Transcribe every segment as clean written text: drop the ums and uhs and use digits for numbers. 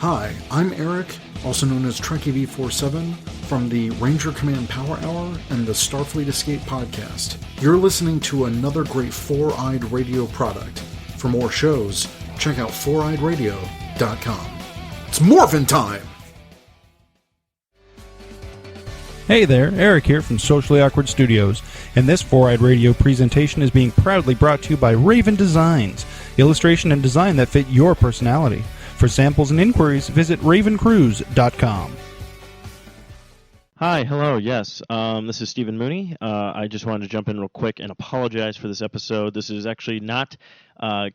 Hi, I'm Eric, also known as Trekkie V47, from the Ranger Command Power Hour and the Starfleet Escape podcast. You're listening to another great Four-Eyed Radio product. For more shows, check out foureyedradio.com. It's morphin' time! Hey there, Eric here from Socially Awkward Studios, and this Four-Eyed Radio presentation is being proudly brought to you by Raven Designs, illustration and design that fit your personality. For samples and inquiries, visit ravencruise.com. Hi, hello, yes. This is Stephen Mooney. I just wanted to jump in real quick and apologize for this episode. This is actually not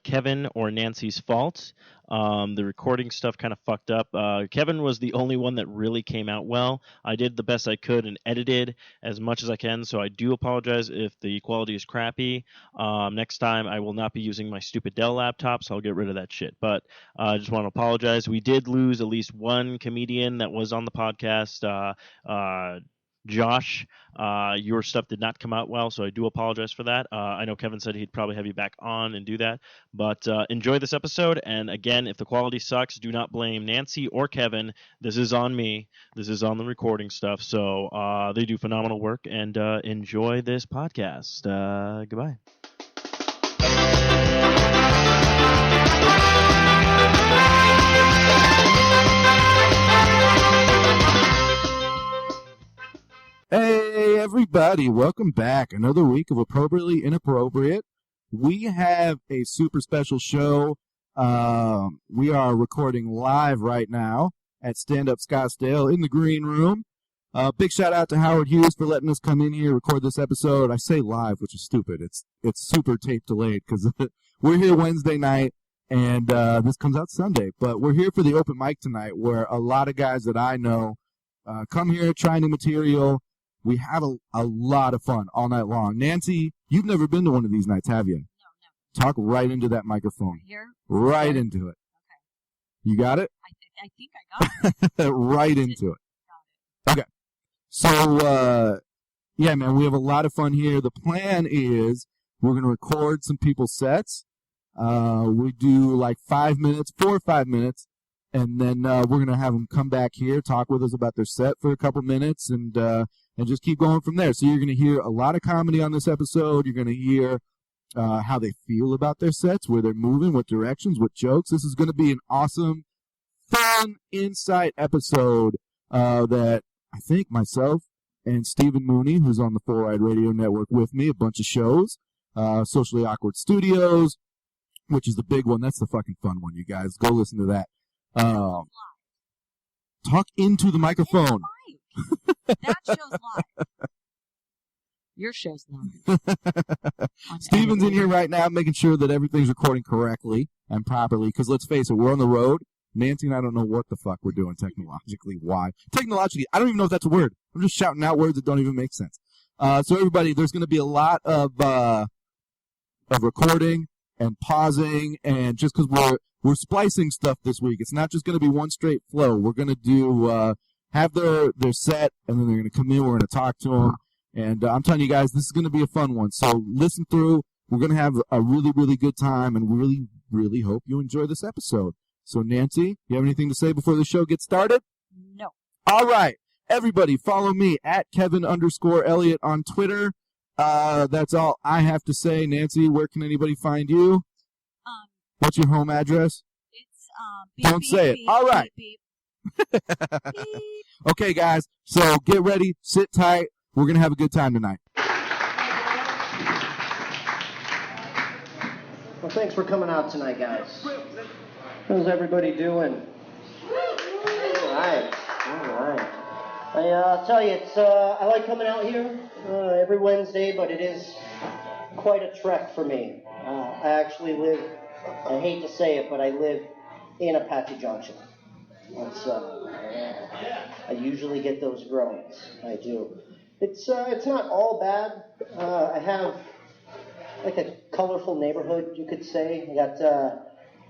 Kevin or Nancy's fault. The recording stuff kind of fucked up. Kevin was the only one that really came out well. I did the best I could and edited as much as I can, so I do apologize if the quality is crappy. Next time I will not be using my stupid Dell laptop, so I'll get rid of that shit. But I just want to apologize. We did lose at least one comedian that was on the podcast. Josh, your stuff did not come out well, so I do apologize for that. I know Kevin said he'd probably have you back on and do that, but enjoy this episode. And again, if the quality sucks, do not blame Nancy or Kevin. This is on me. This is on the recording stuff. So they do phenomenal work, and enjoy this podcast. Goodbye. Hey everybody, welcome back. Another week of Appropriately Inappropriate. We have a super special show. We are recording live right now at Stand Up Scottsdale in the green room. Big shout out to Howard Hughes for letting us come in here record this episode. I say live, which is stupid. It's super tape delayed because we're here Wednesday night and this comes out Sunday. But we're here for the open mic tonight where a lot of guys that I know come here, try new material. We have a lot of fun all night long. Nancy, you've never been to one of these nights, have you? No. Talk right into that microphone. Here? Right into it. Okay. You got it? I think I got it. Right into it. Got it. Okay. So, yeah, man, we have a lot of fun here. The plan is we're going to record some people's sets. We do like 5 minutes, 4 or 5 minutes, and then we're going to have them come back here, talk with us about their set for a couple minutes, and just keep going from there. So you're going to hear a lot of comedy on this episode. You're going to hear how they feel about their sets, where they're moving, what directions, what jokes. This is going to be an awesome, fun, insight episode that I think myself and Stephen Mooney, who's on the Four-Eyed Radio Network with me, a bunch of shows, Socially Awkward Studios, which is the big one. That's the fucking fun one, you guys. Go listen to that. Talk into the microphone. That show's live. Your show's live. Steven's in here right now making sure that everything's recording correctly and properly, because let's face it, we're on the road. Nancy and I don't know what the fuck we're doing technologically. Why? Technologically, I don't even know if that's a word. I'm just shouting out words that don't even make sense. So everybody, there's going to be a lot of recording and pausing, and just because we're splicing stuff this week, it's not just going to be one straight flow. We're going to do have their set, and then they're going to come in. We're going to talk to them, and I'm telling you guys, this is going to be a fun one. So listen through. We're going to have a really, really good time, and really, really hope you enjoy this episode. So Nancy, you have anything to say before the show gets started? No. All right, everybody, follow me at Kevin_Elliott on Twitter. That's all I have to say. Nancy, where can anybody find you? What's your home address? It's beep, Don't beep, say it. beep, All right. Beep, Okay, guys, so get ready, sit tight. We're going to have a good time tonight. Well, thanks for coming out tonight, guys. How's everybody doing? All right. I'll tell you, I like coming out here every Wednesday, but it is quite a trek for me. I actually live, I hate to say it, but I live in Apache Junction. I usually get those groans. I do. It's not all bad. I have like a colorful neighborhood, you could say. I got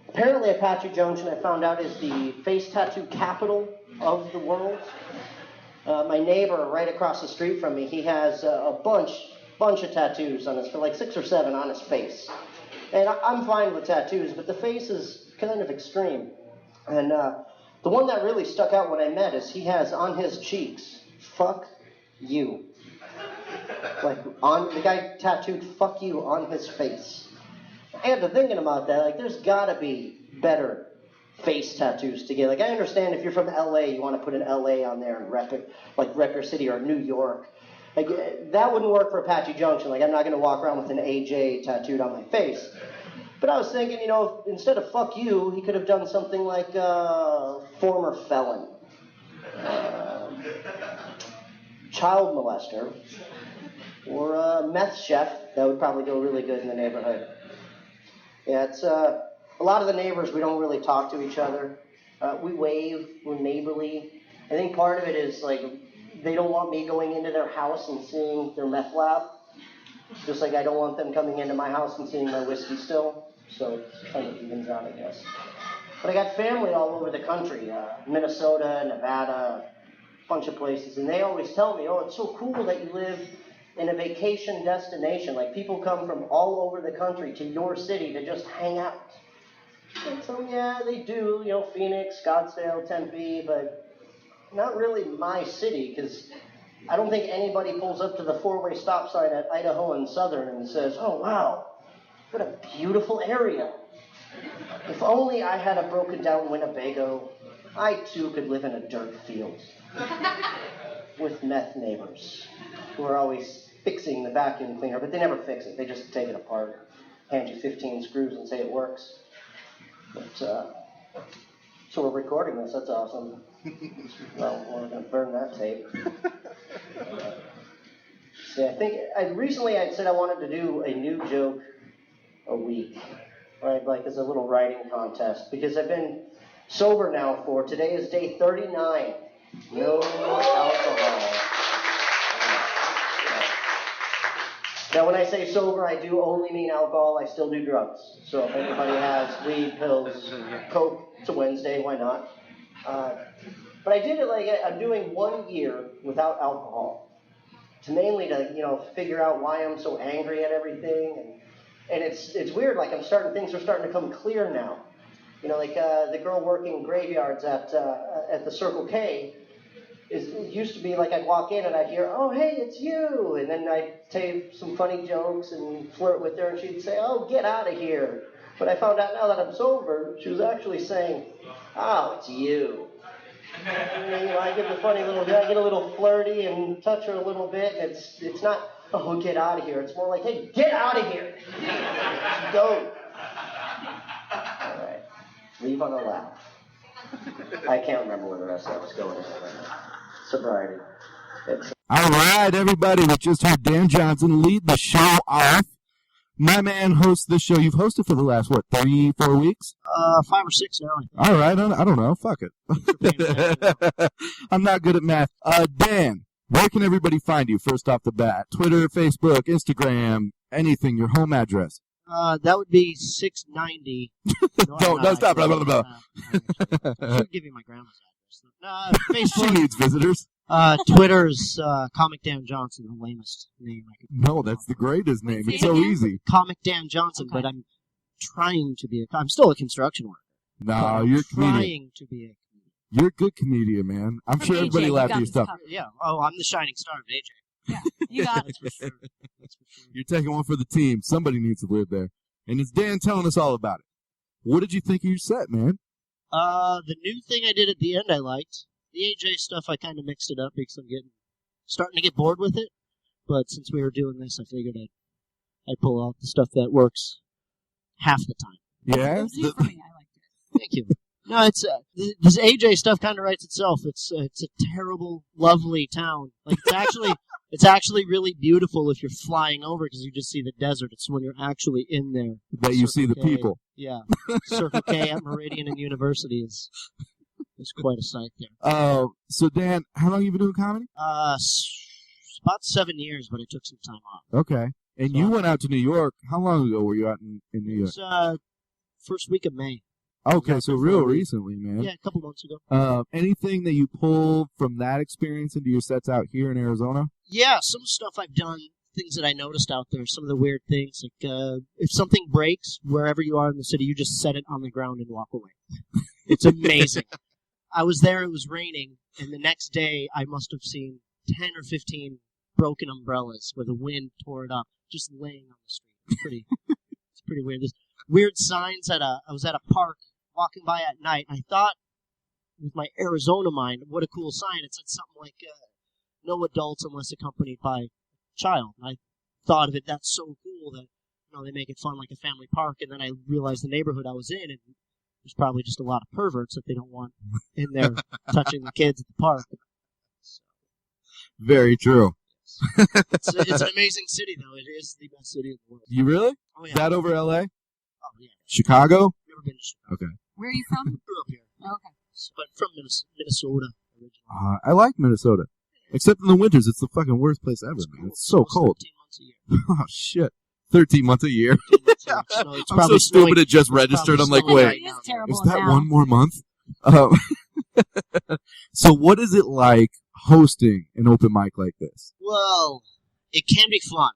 apparently Apache Junction, I found out, is the face tattoo capital of the world. My neighbor right across the street from me, he has a bunch of tattoos on his, like 6 or 7 on his face. And I'm fine with tattoos, but the face is kind of extreme. And the The one that really stuck out when I met is he has on his cheeks, "Fuck you." Like, the guy tattooed "fuck you" on his face. I got to thinking about that. Like, there's got to be better face tattoos to get. Like, I understand if you're from LA, you want to put an LA on there and rep your city, or New York. Like, that wouldn't work for Apache Junction. Like, I'm not going to walk around with an AJ tattooed on my face. But I was thinking, instead of "fuck you," he could have done something like former felon, child molester, or meth chef. That would probably go really good in the neighborhood. Yeah, it's a lot of the neighbors, we don't really talk to each other. We wave, we're neighborly. I think part of it is, like, they don't want me going into their house and seeing their meth lab. Just like I don't want them coming into my house and seeing my whiskey still. So it kind of evens out, I guess. But I got family all over the country, Minnesota, Nevada, a bunch of places. And they always tell me, "Oh, it's so cool that you live in a vacation destination. Like, people come from all over the country to your city to just hang out." And so, yeah, they do, Phoenix, Scottsdale, Tempe, but not really my city, because I don't think anybody pulls up to the four-way stop sign at Idaho and Southern and says, "Oh, wow, what a beautiful area. If only I had a broken down Winnebago, I too could live in a dirt field with meth neighbors who are always fixing the vacuum cleaner," but they never fix it. They just take it apart, hand you 15 screws and say it works. But, so we're recording this. That's awesome. Well, we're going to burn that tape. See, I think recently I said I wanted to do a new joke a week, right? Like as a little writing contest, because I've been sober now today is day 39. No alcohol. Now, when I say sober, I do only mean alcohol. I still do drugs. So if anybody has weed, pills, coke, it's a Wednesday, why not? But I did it like I'm doing 1 year without alcohol, to mainly to figure out why I'm so angry at everything, and it's weird. Like things are starting to come clear now. Like the girl working graveyards at the Circle K. It used to be like I'd walk in and I'd hear, "Oh, hey, it's you," and then I'd say some funny jokes and flirt with her, and she'd say, "Oh, get out of here." But I found out now that I'm sober, she was actually saying, "Oh, it's you." And, I get the funny I get a little flirty and touch her a little bit, and it's not, "Oh, get out of here." It's more like, "Hey, get out of here. Go." All right. Leave on a laugh. I can't remember where the rest of that was going. Sobriety. All right, everybody. We just heard Dan Johnson lead the show off. My man hosts the show. You've hosted for the last, 3-4 weeks? 5 or 6 now. All right. I don't know. Fuck it. I'm not good at math. Dan, where can everybody find you first off the bat? Twitter, Facebook, Instagram, anything, your home address. That would be 690. Don't stop. Blah, blah, blah. I should give you my grandma's address. Facebook. She needs visitors. Twitter's Comic Dan Johnson, the lamest name I could. No, that's the greatest name. It's so easy. Comic Dan Johnson, Okay. but I'm trying to be I'm still a construction worker. No, you're a comedian. Trying to be a comedian. You're a good comedian, man. I'm sure AJ, everybody you laughed got at your this stuff. covered. Yeah. Oh, I'm the shining star of AJ. Yeah, you got it. That's for sure. That's for sure. You're taking one for the team. Somebody needs to live there. And it's Dan telling us all about it. What did you think of your set, man? The new thing I did at the end I liked. The AJ stuff I kind of mixed it up because I'm starting to get bored with it. But since we were doing this, I figured I'd pull out the stuff that works half the time. Yeah? It was new for me. I liked it. Thank you. No, it's this AJ stuff kind of writes itself. It's a terrible, lovely town. Like it's actually really beautiful if you're flying over because you just see the desert. It's when you're actually in there That you see the Circle K. people. Yeah, Circle K at Meridian and University is quite a sight there. So Dan, how long have you been doing comedy? About 7 years, but I took some time off. Okay. And you went out to New York. How long ago were you out in New York? It was first week of May. Okay, so real recently, man. Yeah, a couple months ago. Anything that you pulled from that experience into your sets out here in Arizona? Yeah, some stuff I've done, things that I noticed out there, some of the weird things, like if something breaks wherever you are in the city, you just set it on the ground and walk away. It's amazing. I was there, it was raining, and the next day I must have seen 10 or 15 broken umbrellas where the wind tore it up, just laying on the street. It's pretty weird. There's weird signs I was at a park walking by at night, and I thought, with my Arizona mind, what a cool sign. It said something like, no adults unless accompanied by a child. And I thought of it, that's so cool that, they make it fun like a family park, and then I realized the neighborhood I was in, and there's probably just a lot of perverts that they don't want in there touching the kids at the park. So, Very true. it's an amazing city, though. It is the best city in the world. You really? Oh, yeah. Is that over L.A.? Oh, yeah. Chicago? Never been to Chicago. Okay. Where are you from? Grew up here. Okay. But from Minnesota originally. I like Minnesota. Except in the winters, it's the fucking worst place ever, man. It's so cold. 13 months a year. Oh, shit. 13 months a year. 13 months a year. So it's I'm probably so stupid snowing. it just registered. I'm like, snowing wait, It right is now. terrible is that now. one more month? So what is it like hosting an open mic like this? Well, it can be fun.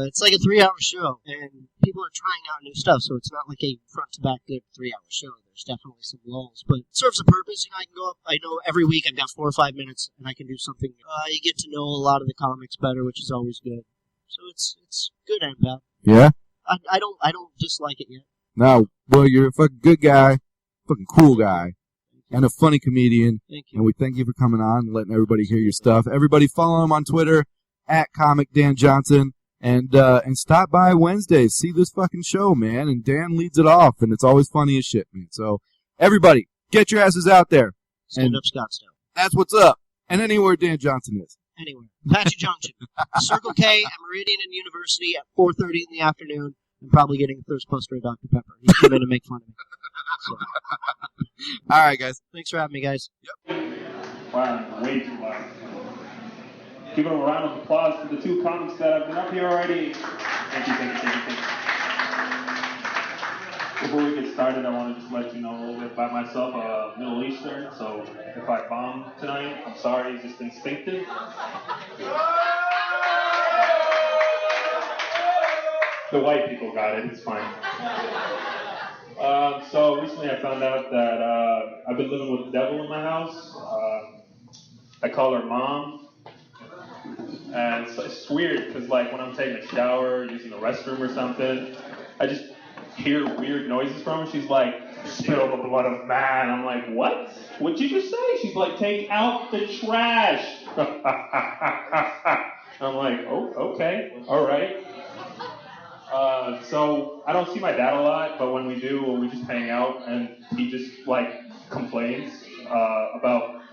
It's like a 3-hour show, and people are trying out new stuff, so it's not like a front-to-back good 3-hour show. There's definitely some lulls, but it serves a purpose. I can go up, I know every week I've got 4 or 5 minutes, and I can do something. You get to know a lot of the comics better, which is always good. So it's good and bad. Yeah? I don't dislike it yet. No, well, you're a fucking good guy, fucking cool guy, and a funny comedian, Thank and you. we thank you for coming on and letting everybody hear your stuff. Everybody follow him on Twitter, @Comic Dan Johnson. And stop by Wednesdays. See this fucking show, man. And Dan leads it off, and it's always funny as shit, man. So, everybody, get your asses out there. Stand Up Scottsdale. That's what's up. And anywhere Dan Johnson is. Anyway, Apache Junction. Circle K at Meridian and University at 4:30 in the afternoon. I'm probably getting a thirst poster of Dr. Pepper. He's come in to make fun of me. So, All right, guys. thanks for having me, guys. Wow, way too loud. Give a round of applause to the 2 comics that have been up here already. Thank you. Before we get started, I want to just let you know a little bit about myself. Middle Eastern, so if I bomb tonight, I'm sorry, it's just instinctive. The white people got it, it's fine. So recently I found out that I've been living with the devil in my house. I call her Mom. And it's weird because, like, when I'm taking a shower, using the restroom or something, I just hear weird noises from her. She's like, "Spill the blood of man." I'm like, "What? What'd you just say?" She's like, "Take out the trash." I'm like, "Oh, okay, all right." So I don't see my dad a lot, but when we do, we just hang out, and he just, like, complains about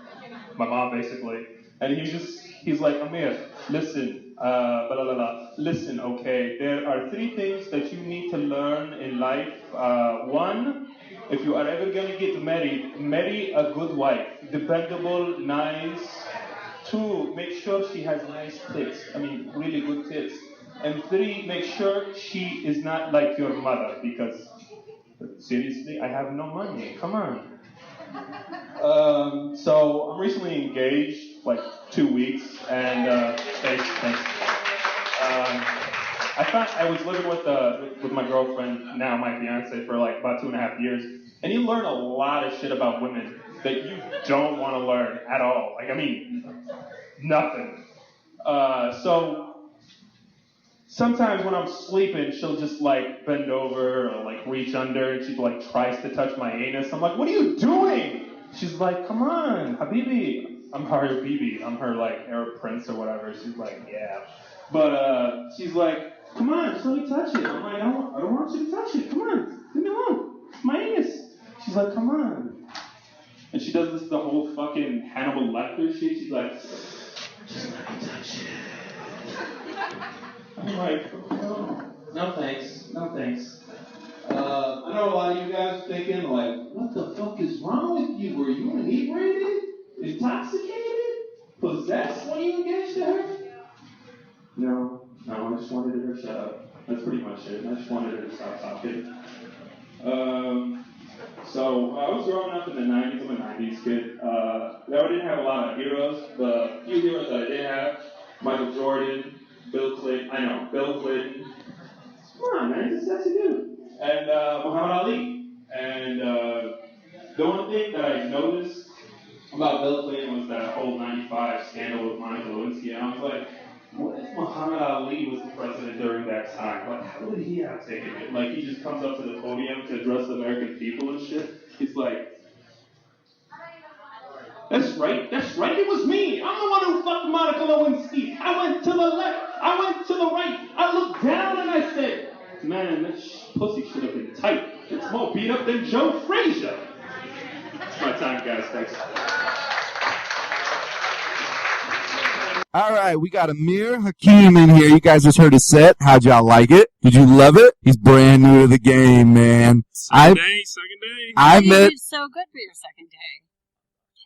my mom, basically. And he's like, "Amir, listen, blah, blah, blah. Listen, okay, there are 3 things that you need to learn in life. 1, if you are ever going to get married, marry a good wife, dependable, nice. 2, make sure she has nice tits, really good tits. And 3, make sure she is not like your mother, because, seriously, I have no money, come on." So I'm recently engaged, like 2 weeks, and thanks. I was living with my girlfriend, now my fiance, for like about 2.5 years, and you learn a lot of shit about women that you don't want to learn at all. Nothing. So sometimes when I'm sleeping, she'll just like bend over or like reach under, and she like tries to touch my anus. I'm like, "What are you doing?" She's like, "Come on, Habibi." I'm her Habibi. I'm her like Arab prince or whatever. She's like, "Yeah." But she's like, "Come on, just let me touch it." I'm like, I don't want you to touch it. Come on, leave me alone. It's my anus. She's like, "Come on." And she does this the whole fucking Hannibal Lecter shit. She's like, "Just let me touch it." I'm like, no thanks. I know a lot of you guys are thinking, like, what the fuck is wrong with you? Were you inebriated? Intoxicated? Possessed when you engaged to her? No, I just wanted her to shut up. That's pretty much it. I just wanted her to stop talking. So I was growing up in the 90s. I'm a 90s kid. I didn't have a lot of heroes. The few heroes that I did have, Michael Jordan, Bill Clinton. Come on, man, he's a sexy dude. And Muhammad Ali. And The only thing that I noticed about Bill Clinton was that whole 95 scandal with Monica Lewinsky, and I was like, what if Muhammad Ali was the president during that time? Like, how would he have taken it? Like, he just comes up to the podium to address the American people and shit. He's like, that's right, it was me. I'm the one who fucked Monica Lewinsky. I went to the left, I went to the right. I looked down and I said, man, that pussy should have been tight. It's more beat up than Joe Frazier. That's my time, guys. Thanks. All right, we got Amir Hakim in here. You guys just heard his set. How'd y'all like it? Did you love it? He's brand new to the game, man. Second day. You did so good for your second day.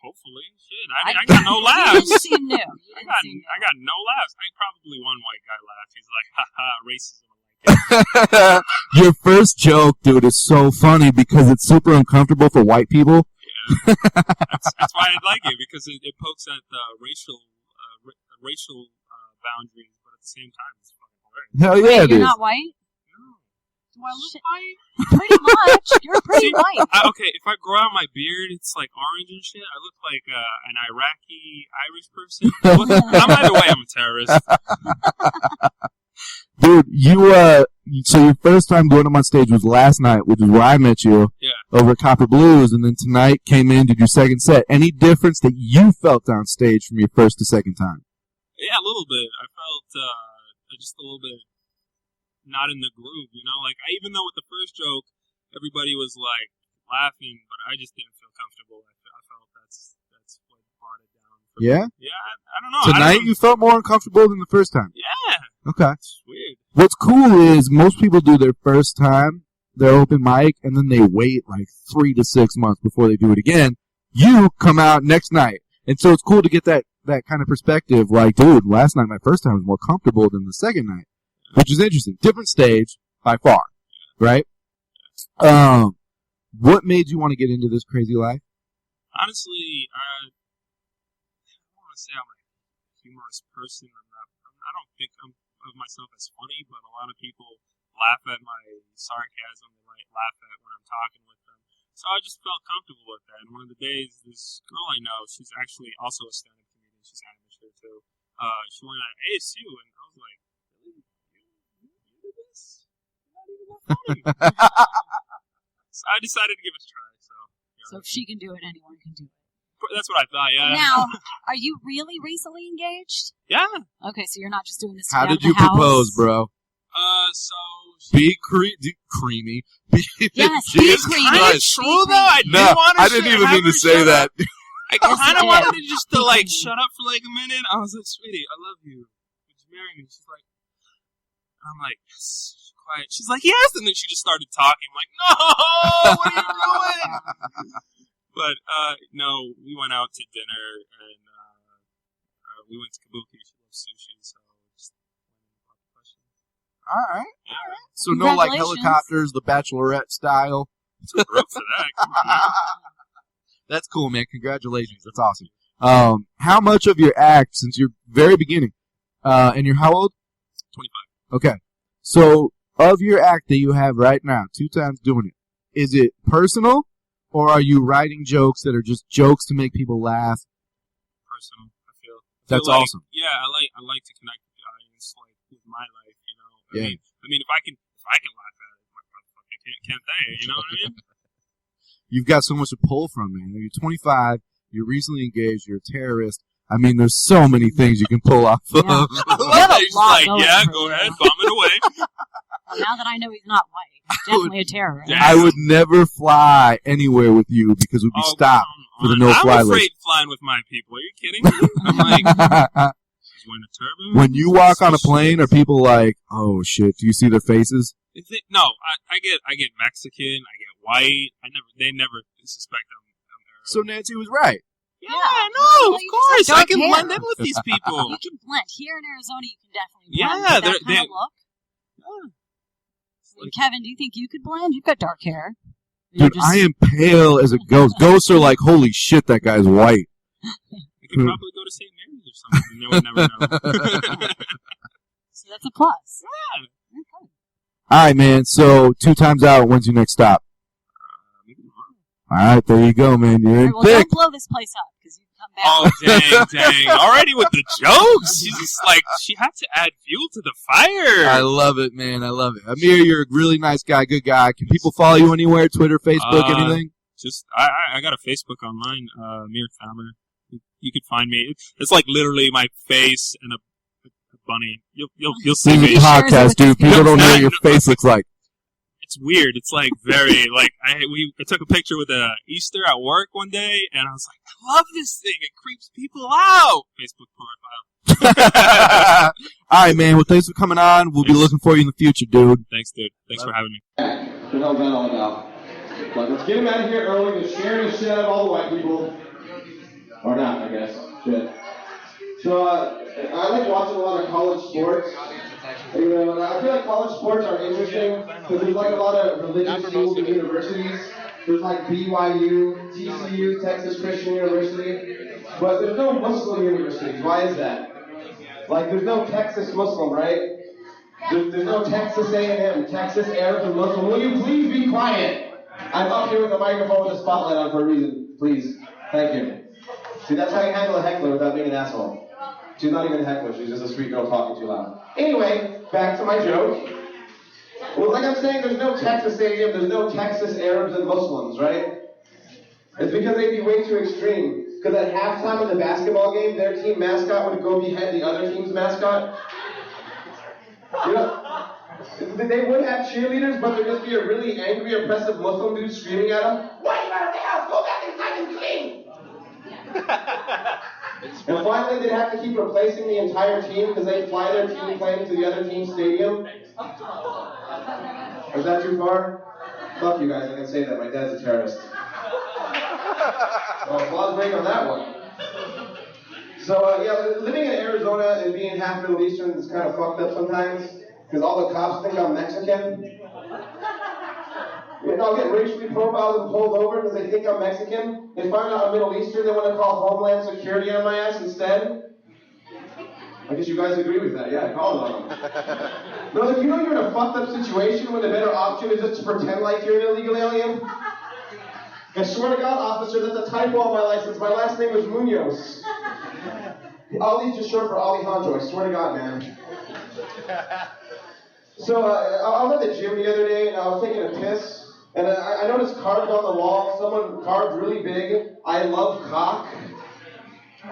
Hopefully. Shit, I got no laughs. You didn't seem new. I got no laughs. I probably one white guy laughed. He's like, racism. Your first joke, dude, is so funny because it's super uncomfortable for white people. Yeah. That's why I like it, because it pokes at the racial boundaries, but at the same time, it's fucking hilarious. Hell yeah, dude. You're not white? No. Do I look white? Pretty much. You're pretty white. Okay, if I grow out my beard, it's like orange and shit. I look like an Iraqi Irish person. Either way, I'm a terrorist. Dude, so your first time going up on stage was last night, which is where I met you. Yeah. Over at Copper Blues, and then tonight came in, did your second set. Any difference that you felt on stage from your first to second time? Yeah, a little bit. I felt just a little bit not in the groove, you know? Like, even though with the first joke, everybody was, like, laughing, but I just didn't feel comfortable. I felt that's what brought it down. Yeah? Yeah, I don't know. Tonight you felt more uncomfortable than the first time? Yeah. Okay. It's weird. What's cool is most people do their first time, their open mic, and then they wait like 3 to 6 months before they do it again. You come out next night. And so it's cool to get that kind of perspective. Like, dude, last night, my first time was more comfortable than the second night, which is interesting. Different stage by far, right? What made you want to get into this crazy life? Honestly, I don't want to say I'm a humorous person. I don't think I'm of myself as funny, but a lot of people laugh at my sarcasm. They might laugh at when I'm talking with them. So I just felt comfortable with that. And one of the days, this girl I know, she's actually also a stand-up comedian. She's amateur too. She went at ASU, and I was like, really? You did this? You're not even that funny. So I decided to give it a try. So if she can do it, anyone can do it. That's what I thought, yeah. Now, are you really recently engaged? Yeah. Okay, so you're not just doing this to How get out did of the you house? propose, bro? So... Be creamy. Yes, be creamy. Kind of true, though. I didn't even mean to say that. I kind of wanted to just like shut up for like a minute. I was like, sweetie, I love you. Would you marry me? She's like, I'm like, yes. She's quiet. She's like, yes. And then she just started talking. I'm like, no, what are you doing? But, no, we went out to dinner, and we went to Kabuki. She loves sushi, so just questions. All right. So no, like, helicopters, the Bachelorette style? We're up for that. Come on. That's cool, man. Congratulations. That's awesome. How much of your act, since you're very beginning, and you're how old? 25. Okay. So, of your act that you have right now, 2 times doing it, is it personal? Or are you writing jokes that are just jokes to make people laugh? Personal, I feel. That's like, awesome. Yeah, I like to connect with the audience, like with my life, you know. Yeah. I mean, if I can laugh at it, can't they? You know what I mean? You've got so much to pull from, man. You're 25. You're recently engaged. You're a terrorist. I mean, there's so many things you can pull off of. I love that. He's like, yeah, go ahead, bomb it away. Well, now that I know he's not white, he's definitely a terrorist. I would never fly anywhere with you because we'd be stopped for the no-fly list. I'm afraid flying with my people. Are you kidding me? I'm like, he's wearing a turban. When you walk on a plane, are people like, oh shit? Do you see their faces? No, I get Mexican. I get white. They never suspect I'm Arab. So Nancy was right. Yeah, no, of course. I can blend in with these people. You can blend. Here in Arizona, you can definitely blend. Yeah, that kind of look. Yeah. And Kevin, do you think you could blend? You've got dark hair. Dude, I am pale as a ghost. Ghosts are like, holy shit, that guy's white. I could probably go to St. Mary's or something, and they would never know. So that's a plus. Yeah. Okay. All right, man. So 2 times out. When's your next stop? Maybe tomorrow. All right, there you go, man. You're in Well, thick. don't blow this place up because you come back. Oh, dang. Already with the jokes. She's just like, she had to add fuel to the fire. I love it, man. I love it. Amir, you're a really nice guy, good guy. Can people follow you anywhere? Twitter, Facebook, anything? Just, I got a Facebook online, Amir Thamer. You could find me. It's like literally my face and a bunny. You'll see This me. is a podcast, dude. People don't know what your face looks like. It's weird. It's like very like I took a picture with Easter at work one day, and I was like, I love this thing. It creeps people out. Facebook profile. All right, man. Well, thanks for coming on. We'll be looking for you in the future, dude. Thanks, dude. Thanks for having me. What the hell's that all about? Like, let's get him out of here early. Let's share the shit out of all the white people. Or not, I guess. Shit. So, I like watching a lot of college sports. You know, I feel like college sports are interesting because there's like a lot of religious schools and universities. There's like BYU, TCU, Texas Christian University. But there's no Muslim universities. Why is that? Like, there's no Texas Muslim, right? There's no Texas A&M, Texas Arab and Muslim. Will you please be quiet? I'm up here with a microphone with a spotlight on for a reason. Please. Thank you. See, that's how you handle a heckler without being an asshole. She's not even a heckler. She's just a sweet girl talking too loud. Anyway, back to my joke. Well, like I'm saying, there's no Texas A&M, there's no Texas Arabs and Muslims, right? It's because they'd be way too extreme. Because at halftime of the basketball game, their team mascot would go behead the other team's mascot. You know, they would have cheerleaders, but there'd just be a really angry, oppressive Muslim dude screaming at them, "Why are you out of the house? Go back inside and clean!" And finally, they'd have to keep replacing the entire team because they'd fly their team plane to the other team's stadium. Is that too far? Fuck you guys, I can say that. My dad's a terrorist. Well, applause break on that one. So, yeah, living in Arizona and being half Middle Eastern is kind of fucked up sometimes because all the cops think I'm Mexican. And I'll get racially profiled and pulled over because they think I'm Mexican. They find out I'm Middle Eastern, they want to call Homeland Security on my ass instead. I guess you guys agree with that. Yeah, call it on them. No, like, you know you're in a fucked up situation when the better option is just to pretend like you're an illegal alien? I swear to God, officer, that's a typo on my license. My last name is Munoz. Ali's just short for Alejandro. I swear to God, man. So, I was at the gym the other day, and I was taking a piss. And I noticed carved on the wall, someone carved really big, "I love cock."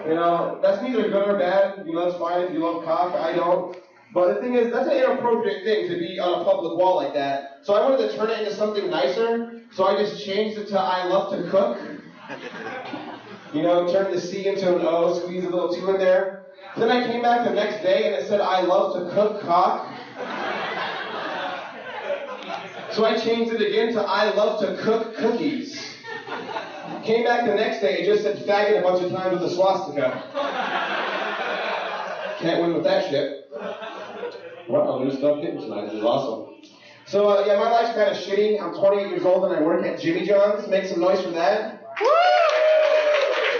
You know, that's neither good or bad. You know, it's fine if you love cock. I don't. But the thing is, that's an inappropriate thing to be on a public wall like that. So I wanted to turn it into something nicer. So I just changed it to "I love to cook." You know, turn the C into an O, squeeze a little 2 in there. Then I came back the next day and it said "I love to cook cock." So I changed it again to "I love to cook cookies." Came back the next day, it just said "faggot" a bunch of times with a swastika. Can't win with that shit. Wow, new stuff hitting tonight. This is awesome. So, yeah, my life's kind of shitty. I'm 28 years old and I work at Jimmy John's. Make some noise for that. Woo!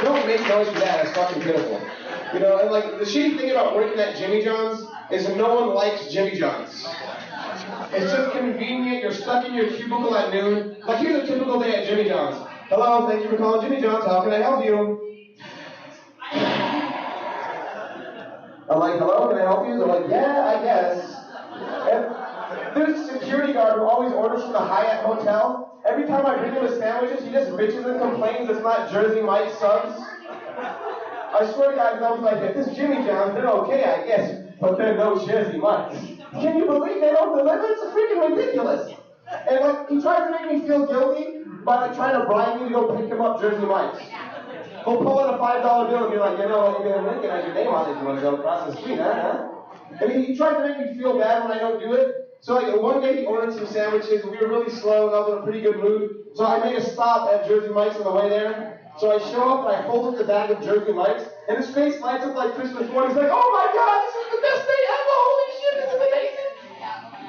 Don't make noise for that. It's fucking pitiful. You know, and like, the shitty thing about working at Jimmy John's is no one likes Jimmy John's. It's just convenient. You're stuck in your cubicle at noon. Like, here's a typical day at Jimmy John's. "Hello, thank you for calling Jimmy John's. How can I help you?" I'm like, "Hello, can I help you?" They're like, "Yeah, I guess." And there's a security guard who always orders from the Hyatt Hotel. Every time I bring him his sandwiches, he just bitches and complains it's not Jersey Mike's subs. I swear to God, I was like, if this Jimmy John's, they're okay, I guess, but they're no Jersey Mike's. Can you believe they don't deliver? It's freaking ridiculous. And like, he tried to make me feel guilty by like trying to bribe me to go pick him up Jersey Mike's. He'll pull out a $5 bill and be like, "You know, you're going to recognize your name on it if you want to go across the street, huh?" And he tried to make me feel bad when I don't do it. So like, one day he ordered some sandwiches, and we were really slow, and I was in a pretty good mood. So I made a stop at Jersey Mike's on the way there. So I show up, and I hold up the bag of Jersey Mike's, and his face lights up like Christmas morning. He's like, "Oh my God, this is the best day ever! Holy shit, this is amazing!"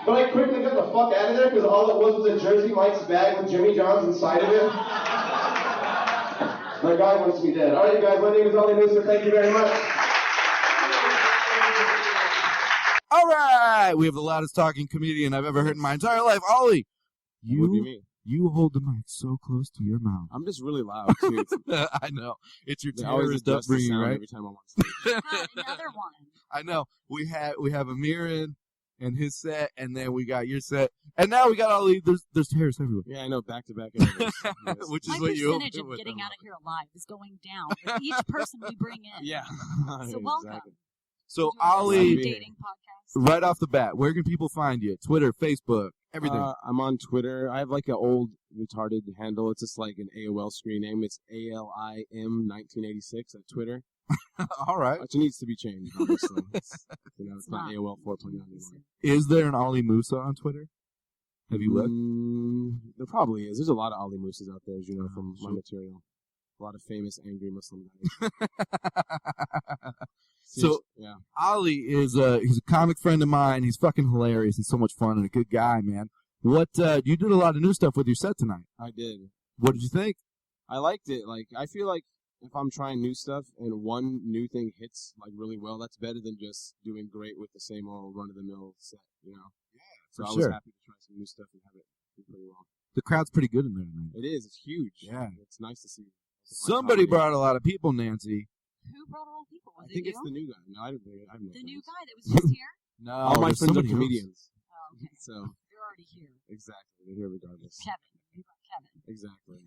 But I quickly got the fuck out of there, because all it was a Jersey Mike's bag with Jimmy John's inside of it. My guy wants me dead. All right, you guys, my name is Ollie Noosa. Thank you very much. All right, we have the loudest talking comedian I've ever heard in my entire life. Ollie, What do you mean? You hold the mic so close to your mouth. I'm just really loud, too. I know. It's your They always terrorist adjust the upbringing, sound right? every time I'm on stage. Got another one. I know. We have Amir in and his set, and then we got your set, and now we got all these. There's terrorists everywhere. Yeah, I know, back-to-back. Which is My what you percentage of getting out of here alive is going down with each person we bring in. Yeah. So welcome. Exactly. So We're doing a Ollie, dating podcast. right off the bat, where can people find you? Twitter, Facebook, everything. I'm on Twitter. I have like an old retarded handle. It's just like an AOL screen name. It's ALIM1986 at Twitter. All right. Which needs to be changed, obviously. It's not AOL 4.0 anymore. Is there an Ollie Musa on Twitter? Have you looked? There probably is. There's a lot of Ollie Mooses out there, as you know, from my material. A lot of famous angry Muslim guys. So, yeah. Ollie is he's a comic friend of mine. He's fucking hilarious and so much fun and a good guy, man. What you did a lot of new stuff with your set tonight. I did. What did you think? I liked it. Like, I feel like if I'm trying new stuff and one new thing hits like really well, that's better than just doing great with the same old run-of-the-mill set, you know? Yeah, so I was happy to try some new stuff and have it do pretty well. The crowd's pretty good in there tonight. It is. It's huge. Yeah. It's nice to see. Somebody brought a lot of people, Nancy. Who brought all the people? Was I think it it's you? the new guy. No, I don't think I have no The new friends. guy that was just here? No, all my there's friends are somebody else. comedians. Oh, okay. So You're already here. exactly, they're here regardless. Kevin. You brought Kevin. Exactly.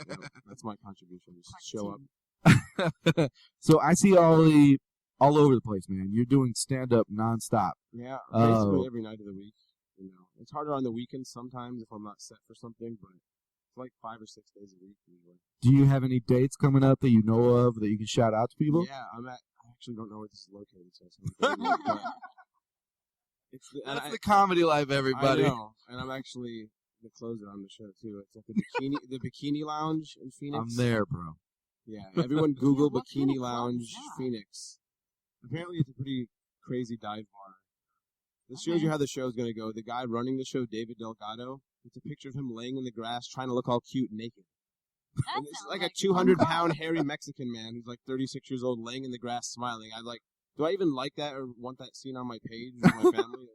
Yep, that's my contribution. Just Quite a show team. up. So I see Ollie all over the place, man. You're doing stand-up nonstop. Yeah, basically every night of the week. You know, it's harder on the weekends sometimes if I'm not set for something, but it's like 5 or 6 days a week usually. Do you have any dates coming up that you know of that you can shout out to people? Yeah, I actually don't know where this is located, so it's not That's the comedy life, everybody. I know, and I'm actually the closer on the show too. It's at the Bikini Lounge in Phoenix. I'm there, bro. Yeah, everyone Google What Bikini kind of club Lounge is that? Phoenix. Apparently, it's a pretty crazy dive bar. This shows you how the show's going to go. The guy running the show, David Delgado, it's a picture of him laying in the grass trying to look all cute and naked. That And it's sounds like like a 200-pound hairy Mexican man who's like 36 years old laying in the grass smiling. I'm like, do I even like that or want that scene on my page with my family?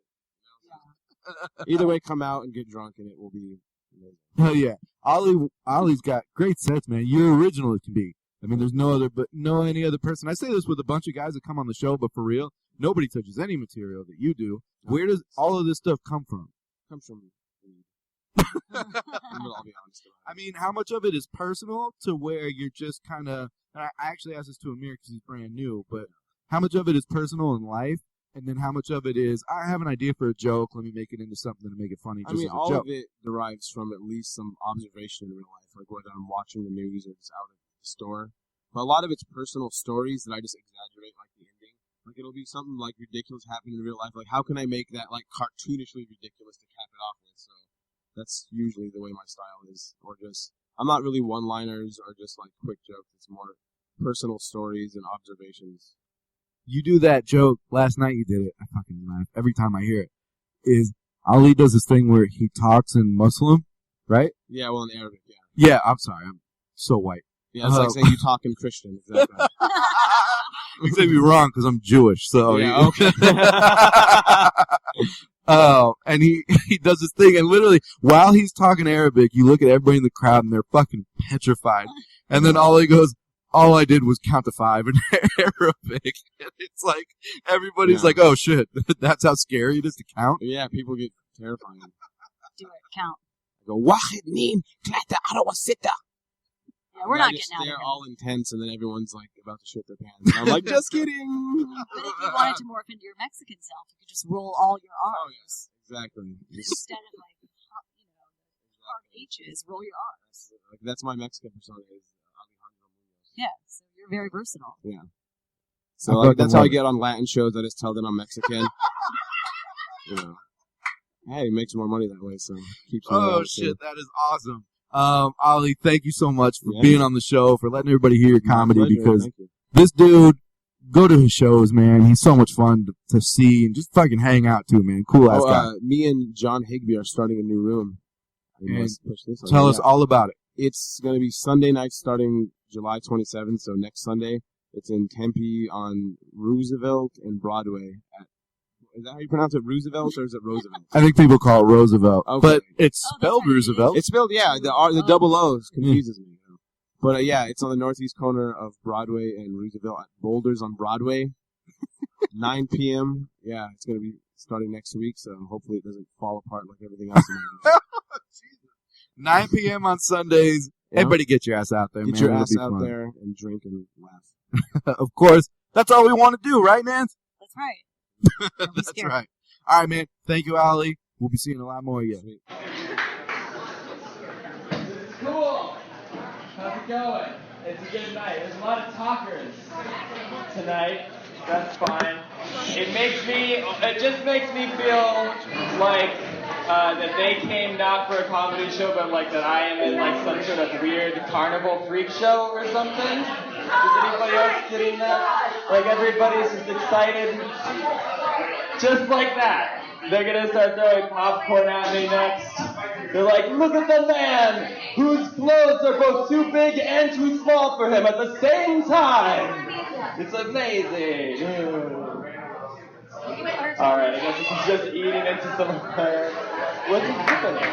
Either way, come out and get drunk and it will be amazing. Hell yeah. Ollie's got great sets, man. You're original as can be. I mean, there's no any other person. I say this with a bunch of guys that come on the show, but for real, nobody touches any material that you do. Where does all of this stuff come from? Comes from me. I'll be honest about it. I mean, how much of it is personal to where you're just kind of, I actually asked this to Amir because he's brand new, but how much of it is personal in life, and then how much of it is, I have an idea for a joke, let me make it into something to make it funny just I mean, as a all joke. of it derives from at least some observation in real life, like whether I'm watching the news or just out at the store. But a lot of it's personal stories that I just exaggerate, like the ending. Like, it'll be something, like, ridiculous happening in real life. Like, how can I make that, like, cartoonishly ridiculous to cap it off with? So that's usually the way my style is. Or just, I'm not really one-liners or just, like, quick jokes. It's more personal stories and observations. You do that joke, last night you did it, I fucking laugh every time I hear it, is Ali does this thing where he talks in Muslim, right? Yeah, well, in Arabic, yeah. Yeah, I'm sorry, I'm so white. Yeah, it's like saying you talk in Christian. Exactly. Except you're wrong because I'm Jewish, so. Yeah, okay. And he does this thing, and literally, while he's talking Arabic, you look at everybody in the crowd, and they're fucking petrified. And then Ollie goes, all I did was count to 5 in Arabic. And it's like, everybody's like, oh shit, that's how scary it is to count? Yeah, people get terrified. Do it. Count. I go, Wahid, Mim, Tlata, Arawa, Sita. Yeah, we're not getting out of They're here. all intense, and then everyone's like about to shit their pants. And I'm like, just kidding. But if you wanted to morph into your Mexican self, you could just roll all your R's. Oh, yes, exactly. Instead of like, hard H's, roll your R's. Like, that's my Mexican persona. Is Alejandro Munoz. Yeah, so you're very versatile. Yeah. So like, that's how I get on Latin shows. I just tell them I'm Mexican. You know. Hey, it makes more money that way, so keeps me Oh around, shit, too. that is awesome. Ollie, thank you so much for being on the show, for letting everybody hear your comedy, pleasure, because thank you. this dude, go to his shows, man. He's so much fun to see and just fucking hang out too, man. Cool ass guy. Me and John Higby are starting a new room. We And must push this on. tell us all about it. It's going to be Sunday night starting July 27th, so next Sunday. It's in Tempe on Roosevelt and Broadway at Is that how you pronounce it? Roosevelt or is it Roosevelt? I think people call it Roosevelt, Okay. but it's spelled Roosevelt. It's spelled, yeah. The double O's confuses me. But yeah, it's on the northeast corner of Broadway and Roosevelt at Boulders on Broadway. 9 p.m. Yeah, it's going to be starting next week, so hopefully it doesn't fall apart like everything else in my life. 9 p.m. on Sundays. Yeah. Everybody get your ass out there, Get man. your It'll ass be out fun. there and drink and laugh. Of course. That's all we want to do, right, Nance? That's right. Don't be That's scared. right. All right, man. Thank you, Ali. We'll be seeing a lot more of you. Cool. How's it going? It's a good night. There's a lot of talkers tonight. That's fine. It just makes me feel like that they came not for a comedy show, but like that I am in like some sort of weird carnival freak show or something. Does anybody else getting that? Like everybody's just excited. Just like that. They're gonna start throwing popcorn at me next. They're like, look at the man whose clothes are both too big and too small for him at the same time. It's amazing. Alright, I guess this is just eating into some of her. What's happening?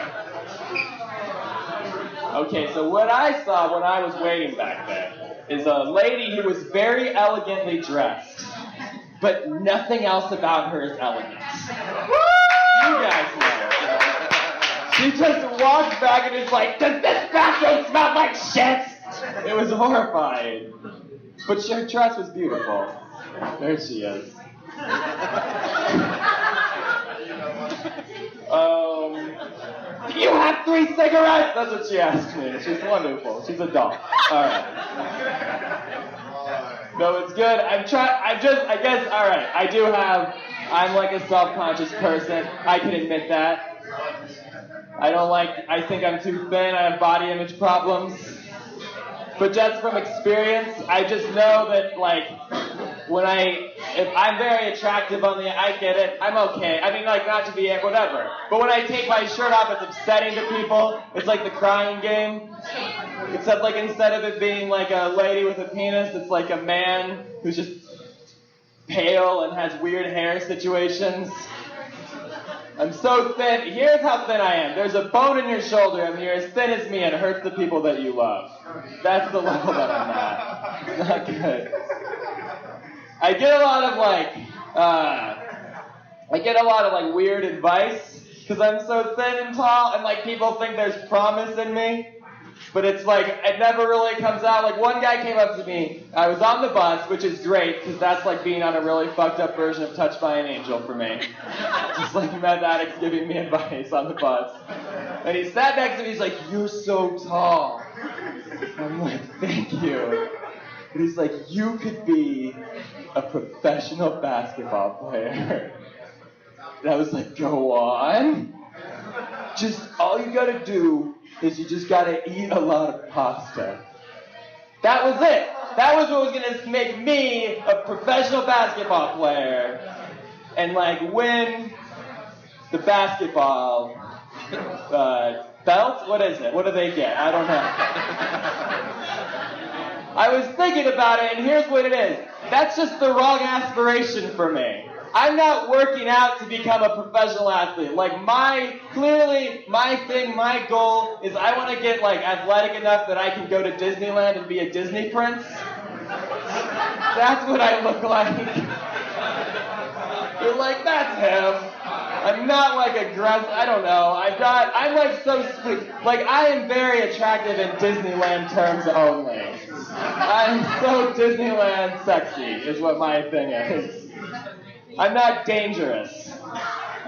Okay, so what I saw when I was waiting back there is a lady who was very elegantly dressed, but nothing else about her is elegant. You guys know. She just walked back and is like, does this bathroom smell like shit? It was horrifying. But her dress was beautiful. There she is. Do you have 3 cigarettes? That's what she asked me. She's wonderful. She's a doll. Alright. No, it's good. I guess, alright. I'm like a self-conscious person. I can admit that. I think I'm too thin. I have body image problems. But just from experience, I just know that, like, if I'm very attractive I get it. I'm okay. I mean, like, not to be, whatever. But when I take my shirt off, it's upsetting to people. It's like the crying game. Except, like, instead of it being, like, a lady with a penis, it's like a man who's just pale and has weird hair situations. I'm so thin. Here's how thin I am. There's a bone in your shoulder, and you're as thin as me, and it hurts the people that you love. That's the level that I'm at. It's not good. I get a lot of weird advice because I'm so thin and tall, and like people think there's promise in me. But it's like, it never really comes out. Like, one guy came up to me. I was on the bus, which is great, because that's like being on a really fucked up version of Touched by an Angel for me. Just like meth addicts giving me advice on the bus. And he sat next to me, he's like, you're so tall. I'm like, thank you. And he's like, you could be a professional basketball player. And I was like, go on. Just, all you gotta do is you just gotta eat a lot of pasta. That was it. That was what was gonna make me a professional basketball player and like win the basketball belt? What is it? What do they get? I don't know. I was thinking about it, and here's what it is. That's just the wrong aspiration for me. I'm not working out to become a professional athlete. Like my goal is I want to get like athletic enough that I can go to Disneyland and be a Disney prince. That's what I look like. You're like, that's him. I'm not like aggressive. I don't know. I'm like so sweet. Like I am very attractive in Disneyland terms only. I'm so Disneyland sexy is what my thing is. I'm not dangerous.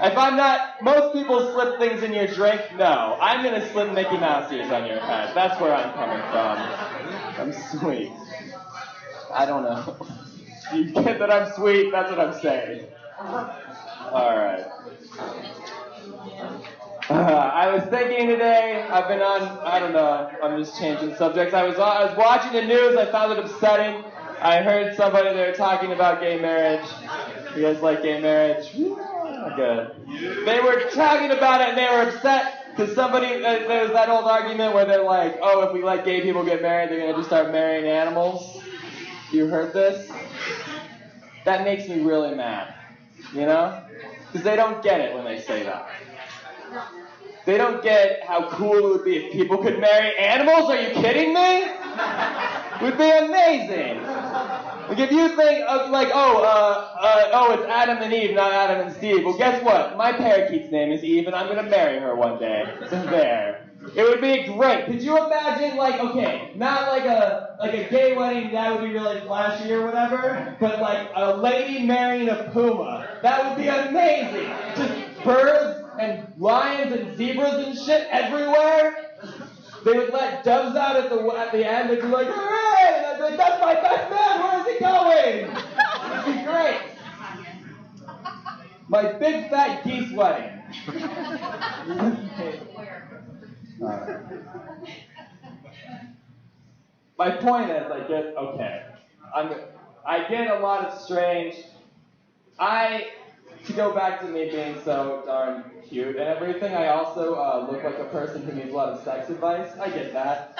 If I'm not, most people slip things in your drink. No, I'm gonna slip Mickey Mouse ears on your head. That's where I'm coming from. I'm sweet. I don't know. You get that I'm sweet? That's what I'm saying. All right. I was thinking today. I've been on. I don't know. I'm just changing subjects. I was watching the news. I found it upsetting. I heard somebody there talking about gay marriage. You guys like gay marriage? Good. They were talking about it and they were upset because there was that old argument where they're like, oh, if we let gay people get married, they're going to just start marrying animals. You heard this? That makes me really mad. You know? Because they don't get it when they say that. They don't get how cool it would be if people could marry animals. Are you kidding me? It would be amazing. Like if you think of like, it's Adam and Eve, not Adam and Steve. Well, guess what? My parakeet's name is Eve, and I'm gonna marry her one day. So there. It would be great. Could you imagine, like, okay, not like a gay wedding, that would be really flashy or whatever, but like a lady marrying a puma. That would be amazing. Just birds and lions and zebras and shit everywhere. They would let doves out at the end. They'd be like, hooray! And I'd be like, that's my best man. Where is he going? It'd be great. My big fat geese wedding. My point is, I get a lot of strange. To go back to me being so darn cute and everything, I also look like a person who needs a lot of sex advice. I get that.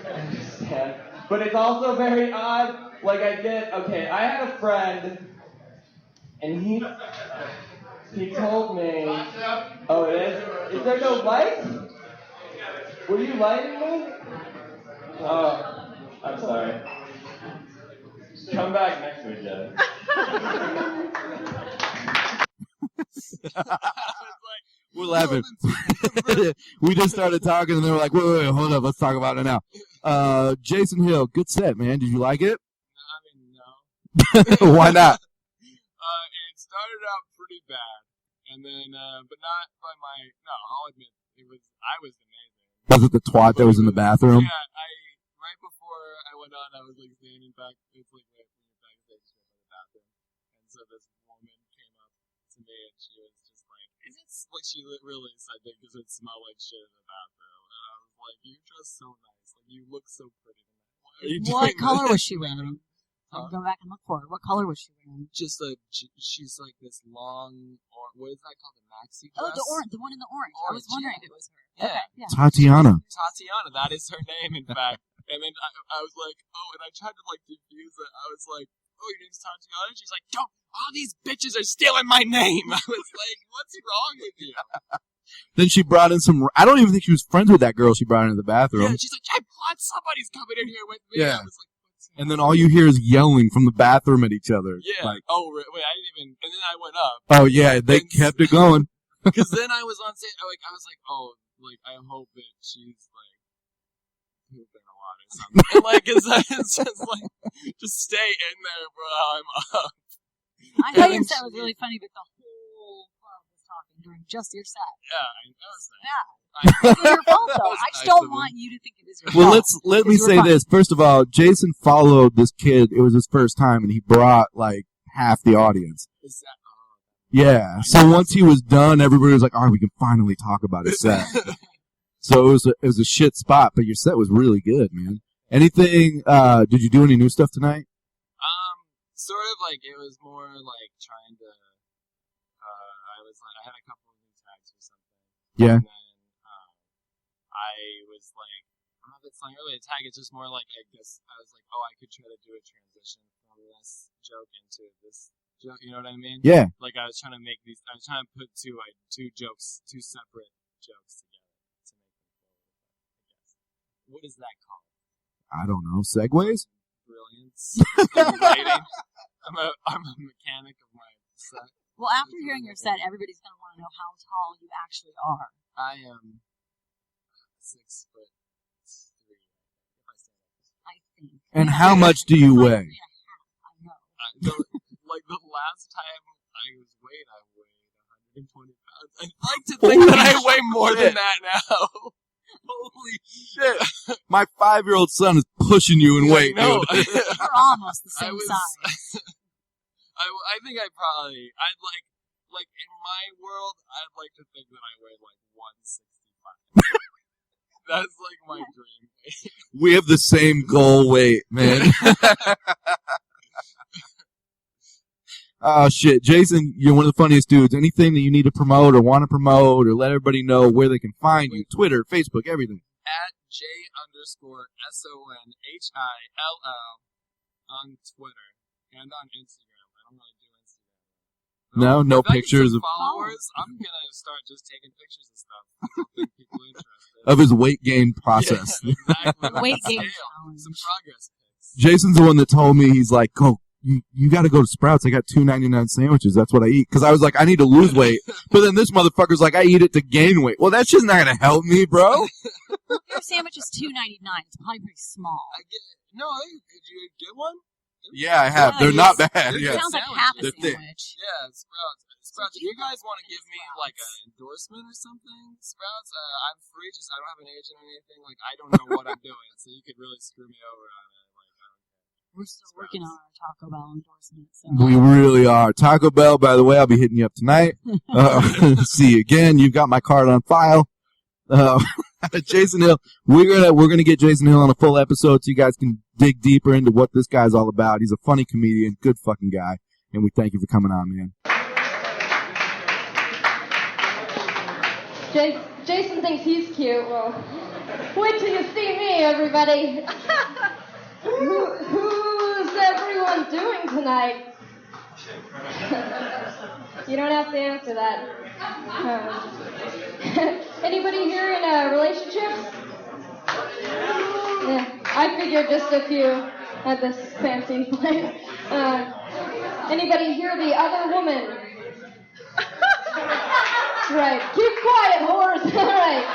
I understand. But it's also very odd. Like I had a friend, and he told me, oh, it is? Is there no light? Were you lighting me? Oh, I'm sorry. Come back next week, Jen. We're laughing. We just started talking, and they were like, wait, hold up, let's talk about it now. Jason Hill, good set, man. Did you like it? No. Why not? It started out pretty bad, and then, but not by I'll admit, I was amazing. Was it the twat that was in the bathroom? Yeah, right before I went on, I was like standing back, it's like right from your backstage by the bathroom, and so this woman came up to me, and she was just like, like she really said that because it smelled like shit in the bathroom, and I was like, you're dressed so nice, like you look so pretty tonight. Why are you doing What color this? was she wearing? Go back and look for it. What color was she wearing? Just she's like this long, what is that called, a maxi Oh, dress? the one in the orange. I was wondering if it was her. Yeah. Okay, yeah. Tatiana, that is her name, in fact. And then I was like, oh, and I tried to like diffuse it. I was like, oh, your name's Tatiana? She's like, don't, all these bitches are stealing my name. I was like, what's wrong with you? Then she brought in I don't even think she was friends with that girl she brought into the bathroom. Yeah, she's like, I thought somebody's coming in here with me. Yeah. I was like, and then all you hear is yelling from the bathroom at each other. yeah. Like, Wait, I didn't even, and then I went up. oh, yeah, they kept it going. Because then I was on stage, I was like, oh, like, I hope that she's, like, pooping a lot or something. And, like, it's just, like, just stay in there while I'm up. I thought your set was really funny, but the whole club was talking during just your set. Yeah, I noticed that. Yeah. It's your fault, though. I just don't want you to think it is your fault. Well, let me say this. First of all, Jason followed this kid. It was his first time, and he brought, like, half the audience. Is that, yeah. So once he was done, everybody was like, all right, we can finally talk about his set. So it was a shit spot, but your set was really good, man. Anything, did you do any new stuff tonight? Sort of, like, it was more, like, trying to, I had a couple of new tags or something. Yeah. And then, I was like, I don't know if it's not really a tag, it's just more like, I guess, I was like, oh, I could try to do a transition from this joke into this joke, you know what I mean? Yeah. Like, I was trying to put two separate jokes together to make them flow, I guess. What is that called? I don't know. Segways? Brilliance. Writing. I'm a mechanic of my set. Well, after hearing your set, everybody's going to want to know how tall you actually are. I am 6'3" if I stand up. I think. And how much do you weigh? I know. Like the last time I weighed 120 pounds. I'd like to think that I weigh more than that now. Holy shit. My 5-year-old son is pushing you in weight, no. dude. We're almost the same size. I think I'd like in my world, I'd like to think that I weigh like 165. That's like my dream weight. We have the same goal weight, man. Oh, shit. Jason, you're one of the funniest dudes. Anything that you need to promote or want to promote or let everybody know where they can find you, Twitter, Facebook, everything. At J_SONHILL on Twitter and on Instagram. I don't really do Instagram. No If I get pictures some of followers. I'm gonna start just taking pictures and stuff. I don't think people are interested. of his weight gain process. Yeah, exactly. Weight gain Some progress pics. Jason's the one that told me, he's like, "Go, you got to go to Sprouts. I got $2.99 sandwiches. That's what I eat." Because I was like, I need to lose weight. But then this motherfucker's like, I eat it to gain weight. Well, that's just not gonna help me, bro. Your sandwich is $2.99. It's probably pretty small. Did you get one? Yeah, I have. They're not bad. It Yeah. sounds like half a They're thick. sandwich. Yeah, Sprouts. Sprouts, if you guys want to give me like an endorsement or something, Sprouts, I'm free. Just I don't have an agent or anything. Like I don't know what I'm doing, so you could really screw me over on it. Like I don't care. We're still working on our Taco Bell endorsement. So. We really are. Taco Bell, by the way, I'll be hitting you up tonight. See you again. You've got my card on file. Jason Hill, we're gonna get Jason Hill on a full episode so you guys can dig deeper into what this guy's all about. He's a funny comedian, good fucking guy, and we thank you for coming on, man. Jason thinks he's cute. Well, wait till you see me, everybody. Who's everyone doing tonight? You don't have to answer that. Anybody here in relationships? Yeah, I figured just a few at this fancy place. Anybody here the other woman? Right. Keep quiet, whores. All right.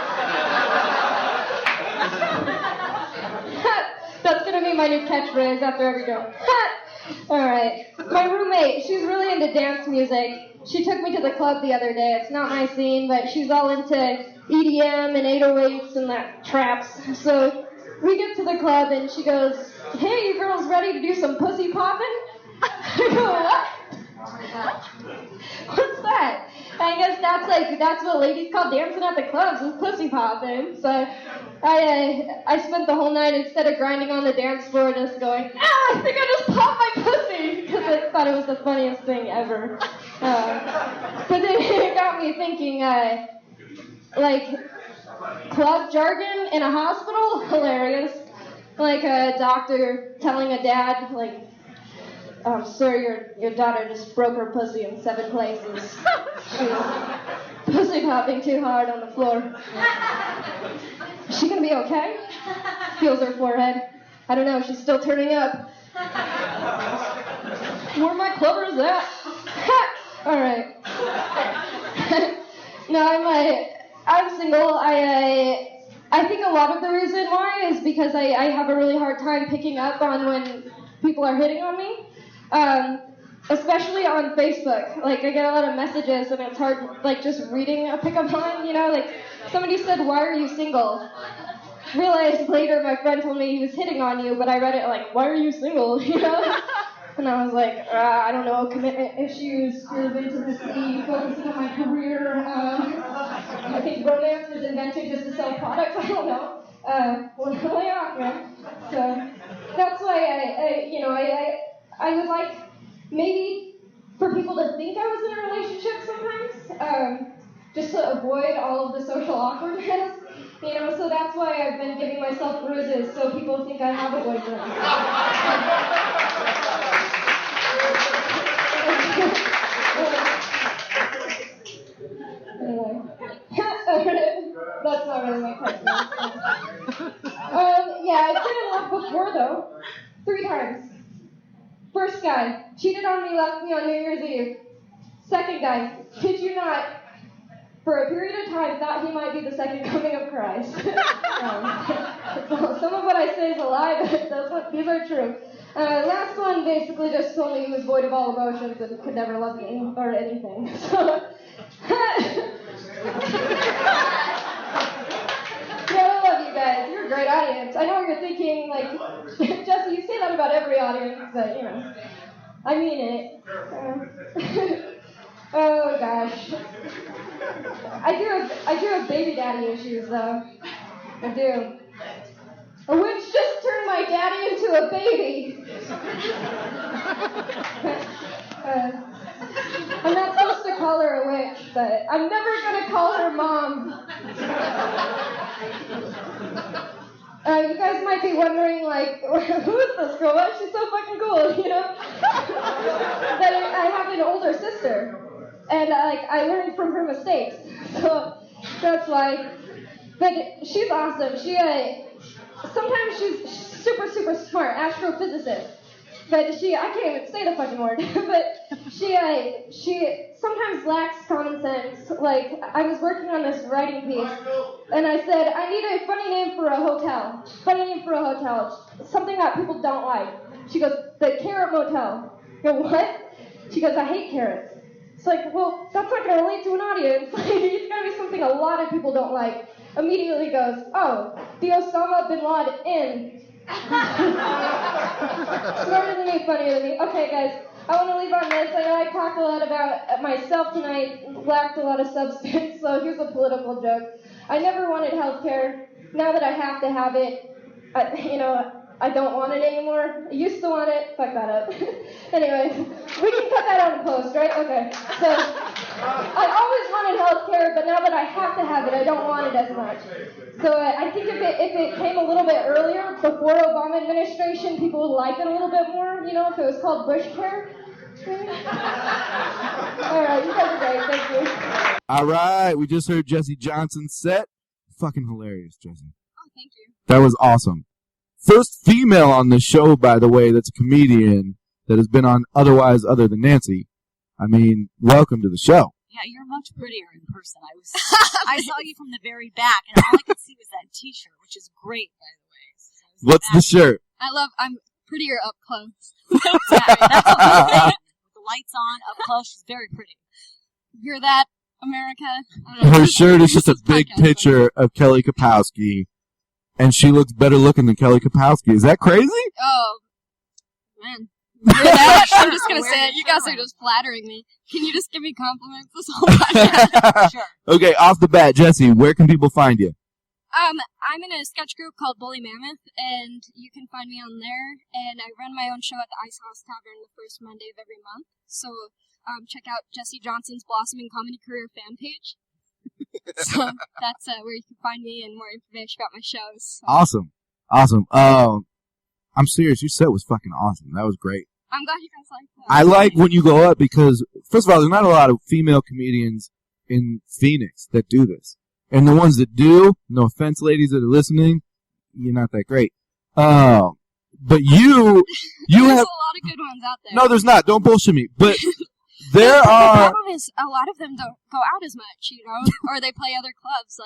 That's going to be my new catchphrase after every joke. All right. My roommate, she's really into dance music. She took me to the club the other day. It's not my scene, but she's all into EDM and 808s and that traps. So we get to the club and she goes, "Hey, you girls ready to do some pussy popping?" I go, "What? What's that?" I guess that's what ladies call dancing at the clubs, is pussy popping. So I spent the whole night, instead of grinding on the dance floor, just going, I think I just popped my pussy, because I thought it was the funniest thing ever. But then it got me thinking, like, club jargon in a hospital? Hilarious. Like a doctor telling a dad, like, "Sir, your daughter just broke her pussy in 7 places. She was pussy popping too hard on the floor. Is she gonna be okay?" Feels her forehead. "I don't know, she's still turning up." "Where my clovers at?" Alright. No, I'm single. I think a lot of the reason why is because I have a really hard time picking up on when people are hitting on me. Especially on Facebook. Like, I get a lot of messages and it's hard, like, just reading a pickup line, you know? Like, somebody said, "Why are you single?" Realized later my friend told me he was hitting on you, but I read it like, "Why are you single?" You know? And I was like, I don't know, commitment issues, fear of intimacy, focusing on my career. I think romance was invented just to sell products. I don't know. Way off, man. So that's why I would like maybe for people to think I was in a relationship sometimes, just to avoid all of the social awkwardness. You know, so that's why I've been giving myself bruises so people think I have a boyfriend. Anyway. That's not really my question. Yeah, I've been in love before though. 3 times. First guy, cheated on me, left me on New Year's Eve. Second guy, kid you not, for a period of time thought he might be the second coming of Christ. Some of what I say is a lie, but these are true. Last one basically just told me he was void of all emotions and could never love me or anything. So, yeah, I love you guys. You're a great audience. I know you're thinking, like, Jesse, you say that about every audience, but, you know, I mean it. Oh, gosh. I do have baby daddy issues, though. I do. A witch just turned my daddy into a baby. I'm not supposed to call her a witch, but I'm never going to call her mom. You guys might be wondering, like, who is this girl? Why is she so fucking cool, you know? But I have an older sister. and I learned from her mistakes. So that's why. But she's awesome. Sometimes she's super, super smart, astrophysicist. But I can't even say the fucking word. But she sometimes lacks common sense. Like, I was working on this writing piece, and I said, I need a funny name for a hotel. Funny name for a hotel. Something that people don't like. She goes, the Carrot Motel. I go, what? She goes, I hate carrots. It's like, well, that's not going to relate to an audience. It's got to be something a lot of people don't like. Immediately goes, oh, the Osama bin Laden. Smarter than me, funnier than me. Okay, guys, I want to leave on this. I know I talked a lot about myself tonight, lacked a lot of substance, so here's a political joke. I never wanted health care. Now that I have to have it, I don't want it anymore. I used to want it. Fuck that up. Anyway, we can cut that out in post, right? Okay. So, I always wanted health care, but now that I have to have it, I don't want it as much. So I think if it came a little bit earlier, before Obama administration, people would like it a little bit more, if it was called Bush care. All right, you guys are great. Thank you. All right, we just heard Jesse Johnson's set. Fucking hilarious, Jesse. Oh, thank you. That was awesome. First female on this show, by the way, that's a comedian that has been on Otherwise Other Than Nancy. I mean, welcome to the show. Yeah, you're much prettier in person. I saw you from the very back, and all I could see was that T-shirt, which is great, by the way. So what's the shirt? I'm prettier up close. That's a whole thing. With the lights on, up close, she's very pretty. Hear that, America? Her shirt is just a big picture of Kelly Kapowski, and she looks better looking than Kelly Kapowski. Is that crazy? Oh, man. Hear that? I'm just going to say it. You guys are just flattering me. Can you just give me compliments this whole podcast? Sure. Okay, off the bat, Jesse, where can people find you? I'm in a sketch group called Bully Mammoth, and you can find me on there. And I run my own show at the Ice House Tavern the first Monday of every month. So check out Jesse Johnson's Blossoming Comedy Career fan page. So that's where you can find me and more information about my shows. So. Awesome. I'm serious. Your set was fucking awesome. That was great. I'm glad you guys like that. I like when you go up because, first of all, there's not a lot of female comedians in Phoenix that do this. And the ones that do, no offense, ladies that are listening, you're not that great. But you there's have... a lot of good ones out there. No, there's not. Don't bullshit me. But there The are... problem is a lot of them don't go out as much, or they play other clubs.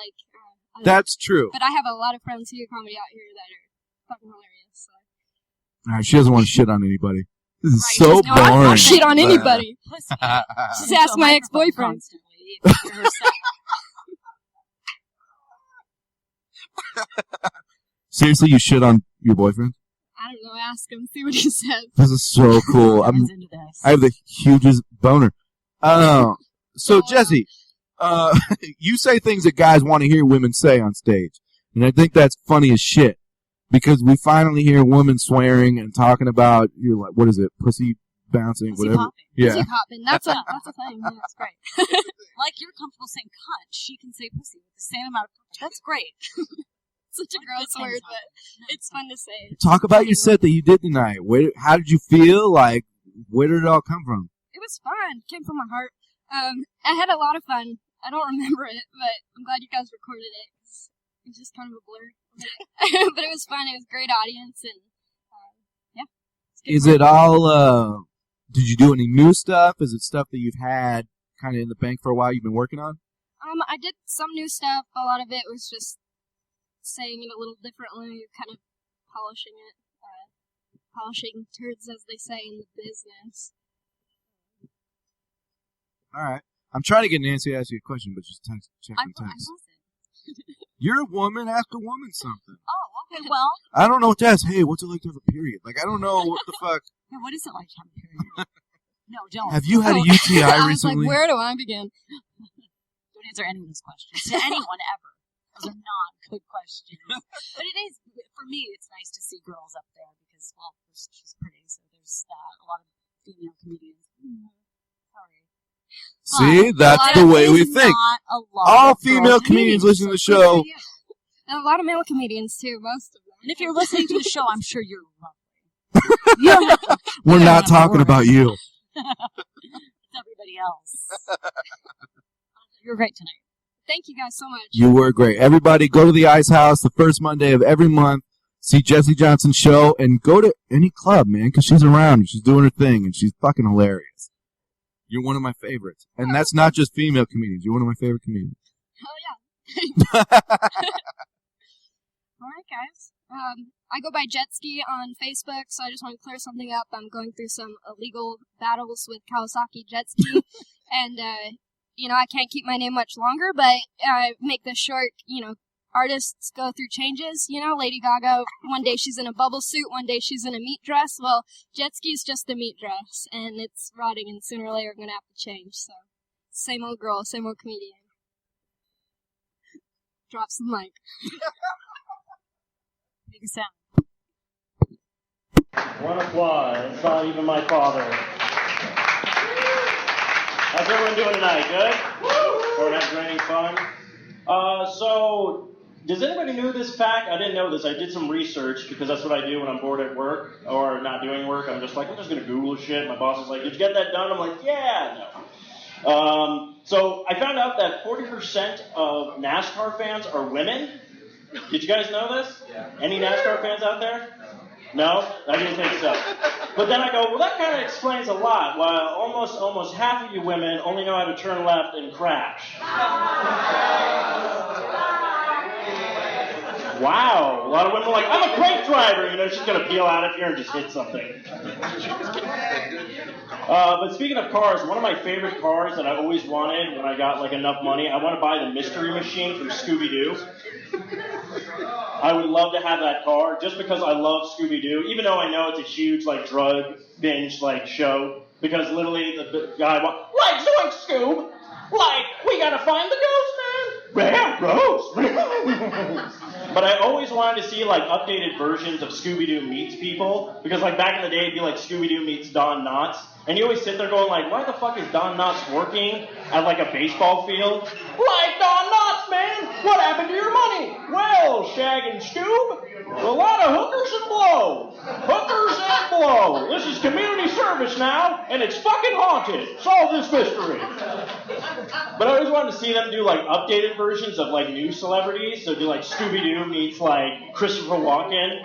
That's true. But I have a lot of friends who do comedy out here that are fucking hilarious. So. All right, she doesn't want to shit on anybody. This is Right, so no, I boring. don't shit on anybody. Just ask my ex-boyfriend. Seriously, you shit on your boyfriend? I don't know. Ask him. See what he says. This is so cool. I have the hugest boner. So Jesse, you say things that guys want to hear women say on stage, and I think that's funny as shit because we finally hear women swearing and talking about what is it, pussy bouncing, pussy whatever. Popping. Yeah, pussy popping. That's a thing. Yeah, that's great. Like you're comfortable saying cunt, she can say pussy with the same amount of comfort. That's great. Such a gross word, but it's fun to say. Talk about your set that you did tonight. How did you feel? Like, where did it all come from? It was fun. It came from my heart. I had a lot of fun. I don't remember it, but I'm glad you guys recorded it. It was just kind of a blur. But it was fun. It was a great audience, and yeah. Is it all, did you do any new stuff? Is it stuff that you've had kind of in the bank for a while you've been working on? I did some new stuff. A lot of it was just saying it a little differently, kind of polishing it. Polishing turds, as they say in the business. All right. I'm trying to get Nancy to ask you a question, but just checking text. I wasn't. You're a woman. Ask a woman something. Oh, okay, well. I don't know what to ask. Hey, what's it like to have a period? Like, I don't know what the fuck. Yeah, what is it like to have a period? No, don't. Have you had a UTI I was recently? like, where do I begin? Don't answer any of those questions to anyone ever. Those are not good questions. But it is, for me, it's nice to see girls up there because, well, she's pretty, so there's a lot of female comedians. See, that's the way we think. All female comedians listen to the show. And a lot of male comedians, too, most of them. And if you're listening to the show, I'm sure you're lovely. We're not talking about you. It's everybody else. great tonight. Thank you guys so much. You were great. Everybody, go to the Ice House the first Monday of every month. See Jessie Johnson's show, and go to any club, man, because she's around and she's doing her thing, and she's fucking hilarious. You're one of my favorites. And that's not just female comedians. You're one of my favorite comedians. Oh, yeah. All right, guys. I go by Jet Ski on Facebook, so I just want to clear something up. I'm going through some illegal battles with Kawasaki Jet Ski, and, I can't keep my name much longer, but make this short, artists go through changes, Lady Gaga, one day she's in a bubble suit, one day she's in a meat dress. Well, Jet Ski's just a meat dress, and it's rotting, and sooner or later I'm going to have to change, so same old girl, same old comedian. Drops the mic. Make a sound. One applause. It's not even my father. How's everyone doing tonight? Good? Everyone having any fun? So, does anybody know this fact? I didn't know this. I did some research because that's what I do when I'm bored at work or not doing work. I'm just going to Google shit. My boss is like, did you get that done? I'm like, yeah, no. So, I found out that 40% of NASCAR fans are women. Did you guys know this? Yeah. Any NASCAR fans out there? No? I didn't think so. But then I go, well, that kind of explains a lot. Well, almost half of you women only know how to turn left and crash. Wow. A lot of women are like, I'm a great driver. She's going to peel out of here and just hit something. But speaking of cars, one of my favorite cars that I always wanted when I got enough money, I want to buy the Mystery Machine from Scooby-Doo. I would love to have that car just because I love Scooby-Doo, even though I know it's a huge drug binge show. Because literally the guy Zoink Scoob! We gotta find the ghost, man! Rare ghost! But I always wanted to see updated versions of Scooby-Doo meets people, because back in the day it'd be Scooby-Doo meets Don Knotts, and you always sit there going why the fuck is Don Knotts working at a baseball field? Don Knotts, man! What happened to your money? Well, Shag and Scoob, a lot of hookers and blow. Hookers and blow. This is community service now, and it's fucking haunted. Solve this mystery. But I always wanted to see them do updated versions of new celebrities. So do Scooby-Doo meets Christopher Walken.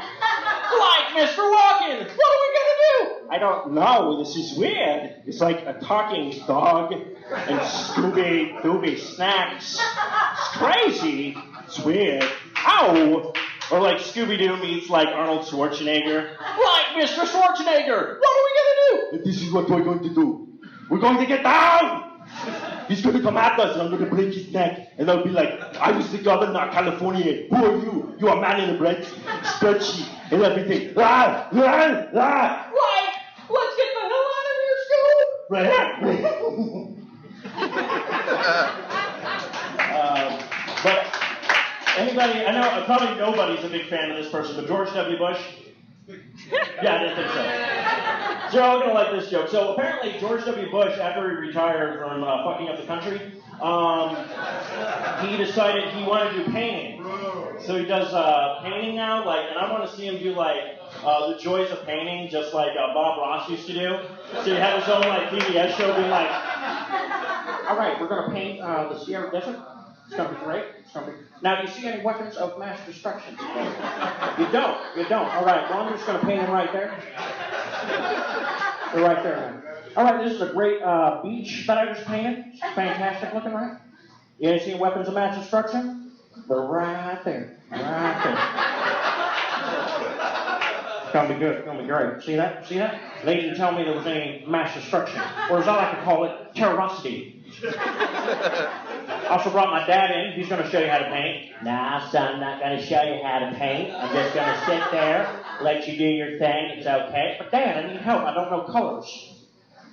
Mr. Walken, what are we gonna do? I don't know. This is weird. It's like a talking dog and Scooby-Dooby snacks. It's crazy. It's weird. Ow! Or Scooby-Doo meets Arnold Schwarzenegger. Mr. Schwarzenegger, what are we gonna do? This is what we're going to do. We're going to get down! He's going to come at us, and I'm going to break his neck. And I'll be like, I was the governor of California. Who are you? You are a man in a spreadsheet and everything. Let's get the hell out of here, Scoob! But anybody, I know probably nobody's a big fan of this person, but George W. Bush? Yeah, I didn't think so. So you're all going to like this joke. So apparently George W. Bush, after he retired from fucking up the country, he decided he wanted to do painting. So he does painting now, and I want to see him do the joys of painting, just like Bob Ross used to do. So he had his own PBS show being all right, we're going to paint the Sierra Desert. It's going to be great. Now, do you see any weapons of mass destruction? You don't. All right, well, I'm just going to paint them right there. They're right there, man. All right, this is a great beach that I just painted. It's fantastic looking, right? You ain't seen weapons of mass destruction? They're right there. It's going to be good. It's going to be great. See that? They didn't tell me there was any mass destruction. Or as I like to call it, terrorosity. I also brought my dad in. He's going to show you how to paint. Nah, son, I'm not going to show you how to paint. I'm just going to sit there, let you do your thing. It's okay. But Dad, I need help. I don't know colors.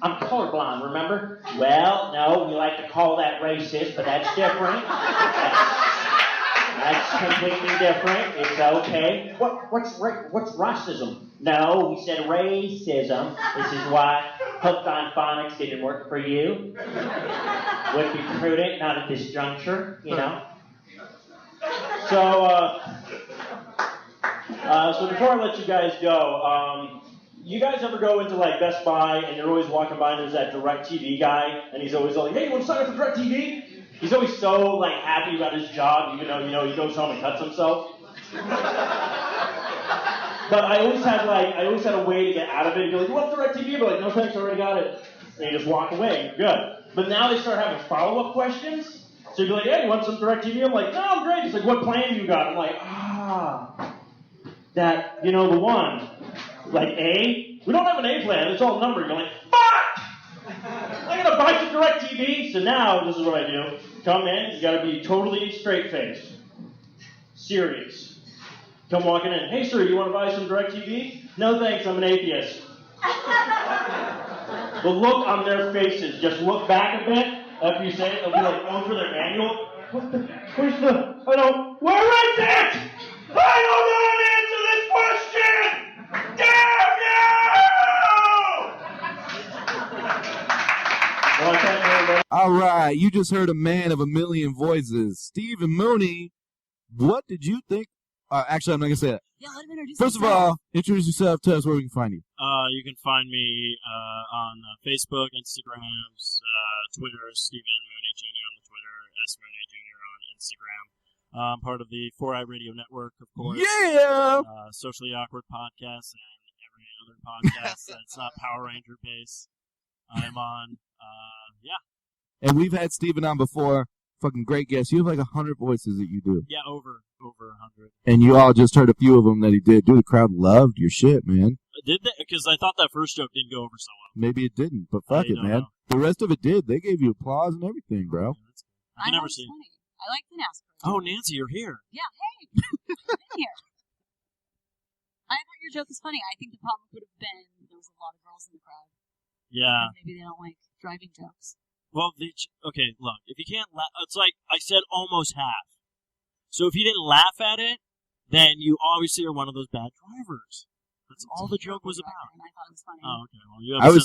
I'm colorblind, remember? Well, no, we like to call that racist, but that's different. That's completely different. It's okay. What's racism? No, we said racism. This is why hooked on phonics didn't work for you. Would be prudent, not at this juncture, So before I let you guys go, you guys ever go into Best Buy and you're always walking by and there's that DirecTV guy and he's always like, hey, you want to sign up for DirecTV? He's always so like happy about his job, even though he goes home and cuts himself. But I always had a way to get out of it. He'd be like, "You want DirecTV?" I'd be like, "No thanks, I already got it." And you just walk away, you're good. But now they start having follow-up questions. So you'd be like, "Hey, you want some DirecTV?" I'm like, "No, I'm great." He's like, "What plan you got?" I'm like, that, the one. Like A? We don't have an A plan, it's all numbered. You're like, fuck! I'm gonna buy some DirecTV. So now, this is what I do. Come in, you gotta be totally straight-faced. Serious. Come walking in. "Hey, sir, you want to buy some DirecTV?" "No, thanks, I'm an atheist." The look on their faces, just look back a bit after you say it. They'll be like going for their manual. Where is it? I don't know how to answer this question! Damn you! All right, you just heard a man of a million voices. Stephen Mooney, what did you think? Actually, I'm not going to say that. Yeah, let him introduce First of all, introduce yourself. Tell us where we can find you. You can find me on Facebook, Instagrams, Twitter, Stephen Mooney Jr. on the Twitter, S. Mooney Jr. on Instagram. Part of the 4i Radio Network, of course. Yeah! Socially Awkward Podcast and every other podcast that's not Power Ranger based. I'm on, yeah. And we've had Stephen on before. Fucking great guest. You have like 100 voices that you do. Yeah, over 100. And you all just heard a few of them that he did. Dude, the crowd loved your shit, man. Did they? Because I thought that first joke didn't go over so well. Maybe it didn't, but fuck it, man. The rest of it did. They gave you applause and everything, bro. I've never seen funny. I like the NASCAR. Oh, Nancy, you're here. Yeah, hey. I've been here. I thought your joke was funny. I think the problem could have been there was a lot of girls in the crowd. Yeah. Maybe they don't like driving jokes. Well, okay, look, if you can't laugh, it's like I said almost half. So if you didn't laugh at it, then you obviously are one of those bad drivers. That's all the joke was about. And I thought it was funny. Oh, okay. Well, you have I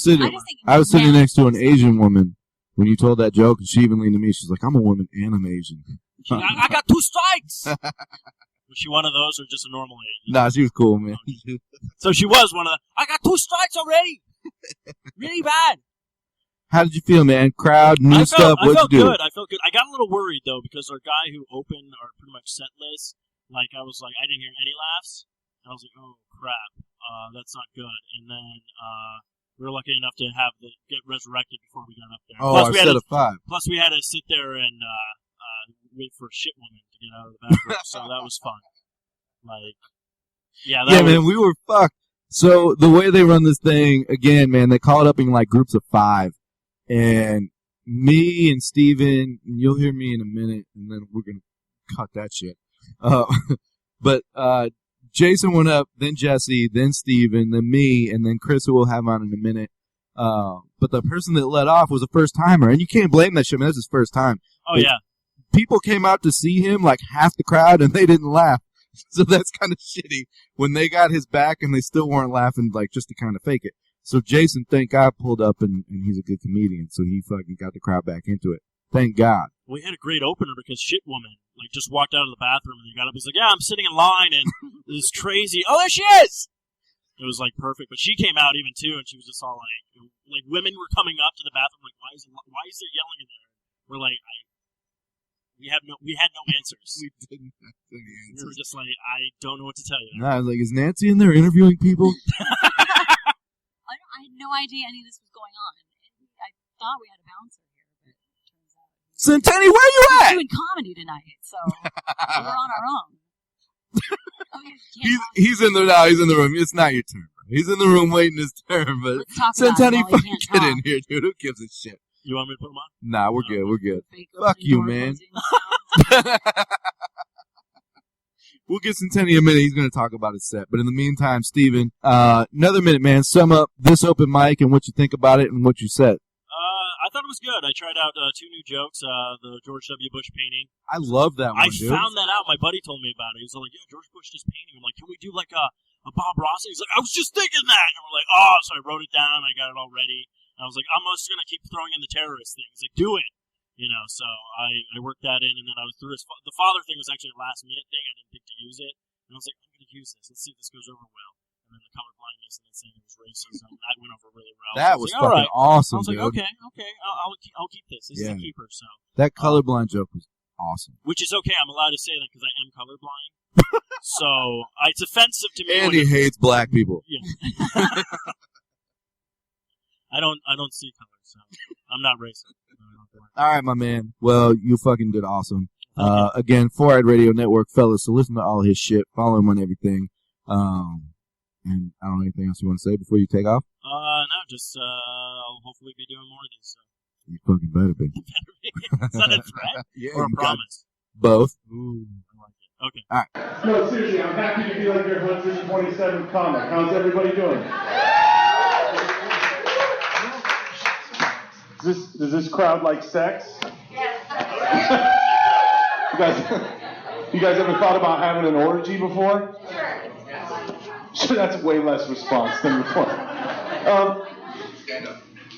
was sitting next to an Asian woman when you told that joke, and she even leaned to me. She's like, "I'm a woman and I'm Asian." I got 2 strikes! Was she one of those or just a normal Asian? Nah, she was cool, man. So she was one of the, I got 2 strikes already! Really bad! How did you feel, man? Crowd, new stuff, what'd you do? I felt good. I got a little worried, though, because our guy who opened our pretty much set list, I didn't hear any laughs. And I was like, oh, crap. That's not good. And then we were lucky enough to get resurrected before we got up there. Oh, I said a 5. Plus, we had to sit there and wait for a shit woman to get out of the bathroom, so that was fun. Man, we were fucked. So the way they run this thing, again, man, they call it up in like groups of 5. And me and Steven, and you'll hear me in a minute, and then we're going to cut that shit. But Jason went up, then Jesse, then Steven, then me, and then Chris, who we'll have on in a minute. But the person that let off was a first-timer, and you can't blame that shit, man. That's his first time. Oh, yeah. People came out to see him, like half the crowd, and they didn't laugh. So that's kind of shitty when they got his back and they still weren't laughing, like just to kind of fake it. So Jason, thank God, pulled up, and he's a good comedian, so he fucking got the crowd back into it. Thank God. We had a great opener because shit woman just walked out of the bathroom and he got up. He's like, "Yeah, I'm sitting in line and this is crazy. Oh, there she is!" It was perfect, but she came out even too, and she was just all like women were coming up to the bathroom like, why is there yelling in there? We're like, we had no answers. We didn't have any answers. We were just like, I don't know what to tell you. Nah, I was like, is Nancy in there interviewing people? I had no idea any of this was going on. I thought we had a bouncer here, but it turns out Centenny, where you at? We're doing comedy tonight, so we're on our own. He's in the He's in the room. It's not your turn, bro. He's in the room waiting his turn. But Centenny, fucking get in here, dude. Who gives a shit? You want me to put him on? Nah, we're good. We're good. Fuck you, man. We'll get Centenny in a minute. He's going to talk about his set. But in the meantime, Steven, another minute, man. Sum up this open mic and what you think about it and what you said. I thought it was good. I tried out 2 new jokes. The George W. Bush painting. I love that one, dude. I found that out. My buddy told me about it. He was like, "Yeah, George Bush just painting." I'm like, "Can we do a Bob Ross?" He's like, "I was just thinking that." And we're like, "Oh," so I wrote it down. I got it all ready. And I was like, "I'm just gonna keep throwing in the terrorist thing." He's like, "Do it." So I worked that in, and then I was through the father thing was actually a last minute thing. I didn't think to use it, and I was like, "I'm gonna use this. Let's see if this goes over well." And then the color blindness and then saying it was racism. That went over really well. That So was I was like, fucking all right. awesome, I was like, dude. okay, I'll keep this. This is a keeper. So that colorblind joke was awesome. which is okay. I'm allowed to say that because I am colorblind. So it's offensive to me. And he hates black people. Yeah. I don't see color, so I'm not racist. All right, my man. Well, you fucking did awesome. Again, 4-Eyed Radio Network, fellas. So listen to all his shit. Follow him on everything. And I don't know anything else you want to say before you take off. No, just I'll hopefully be doing more of these. So. You fucking better be. Is that a threat or a you got promise? Both. Ooh, I like it. Okay. All right. No, seriously, I'm happy to be like your 127th comic. How's everybody doing? Does this crowd like sex? Yes. You guys ever thought about having an orgy before? Sure. That's way less response than before.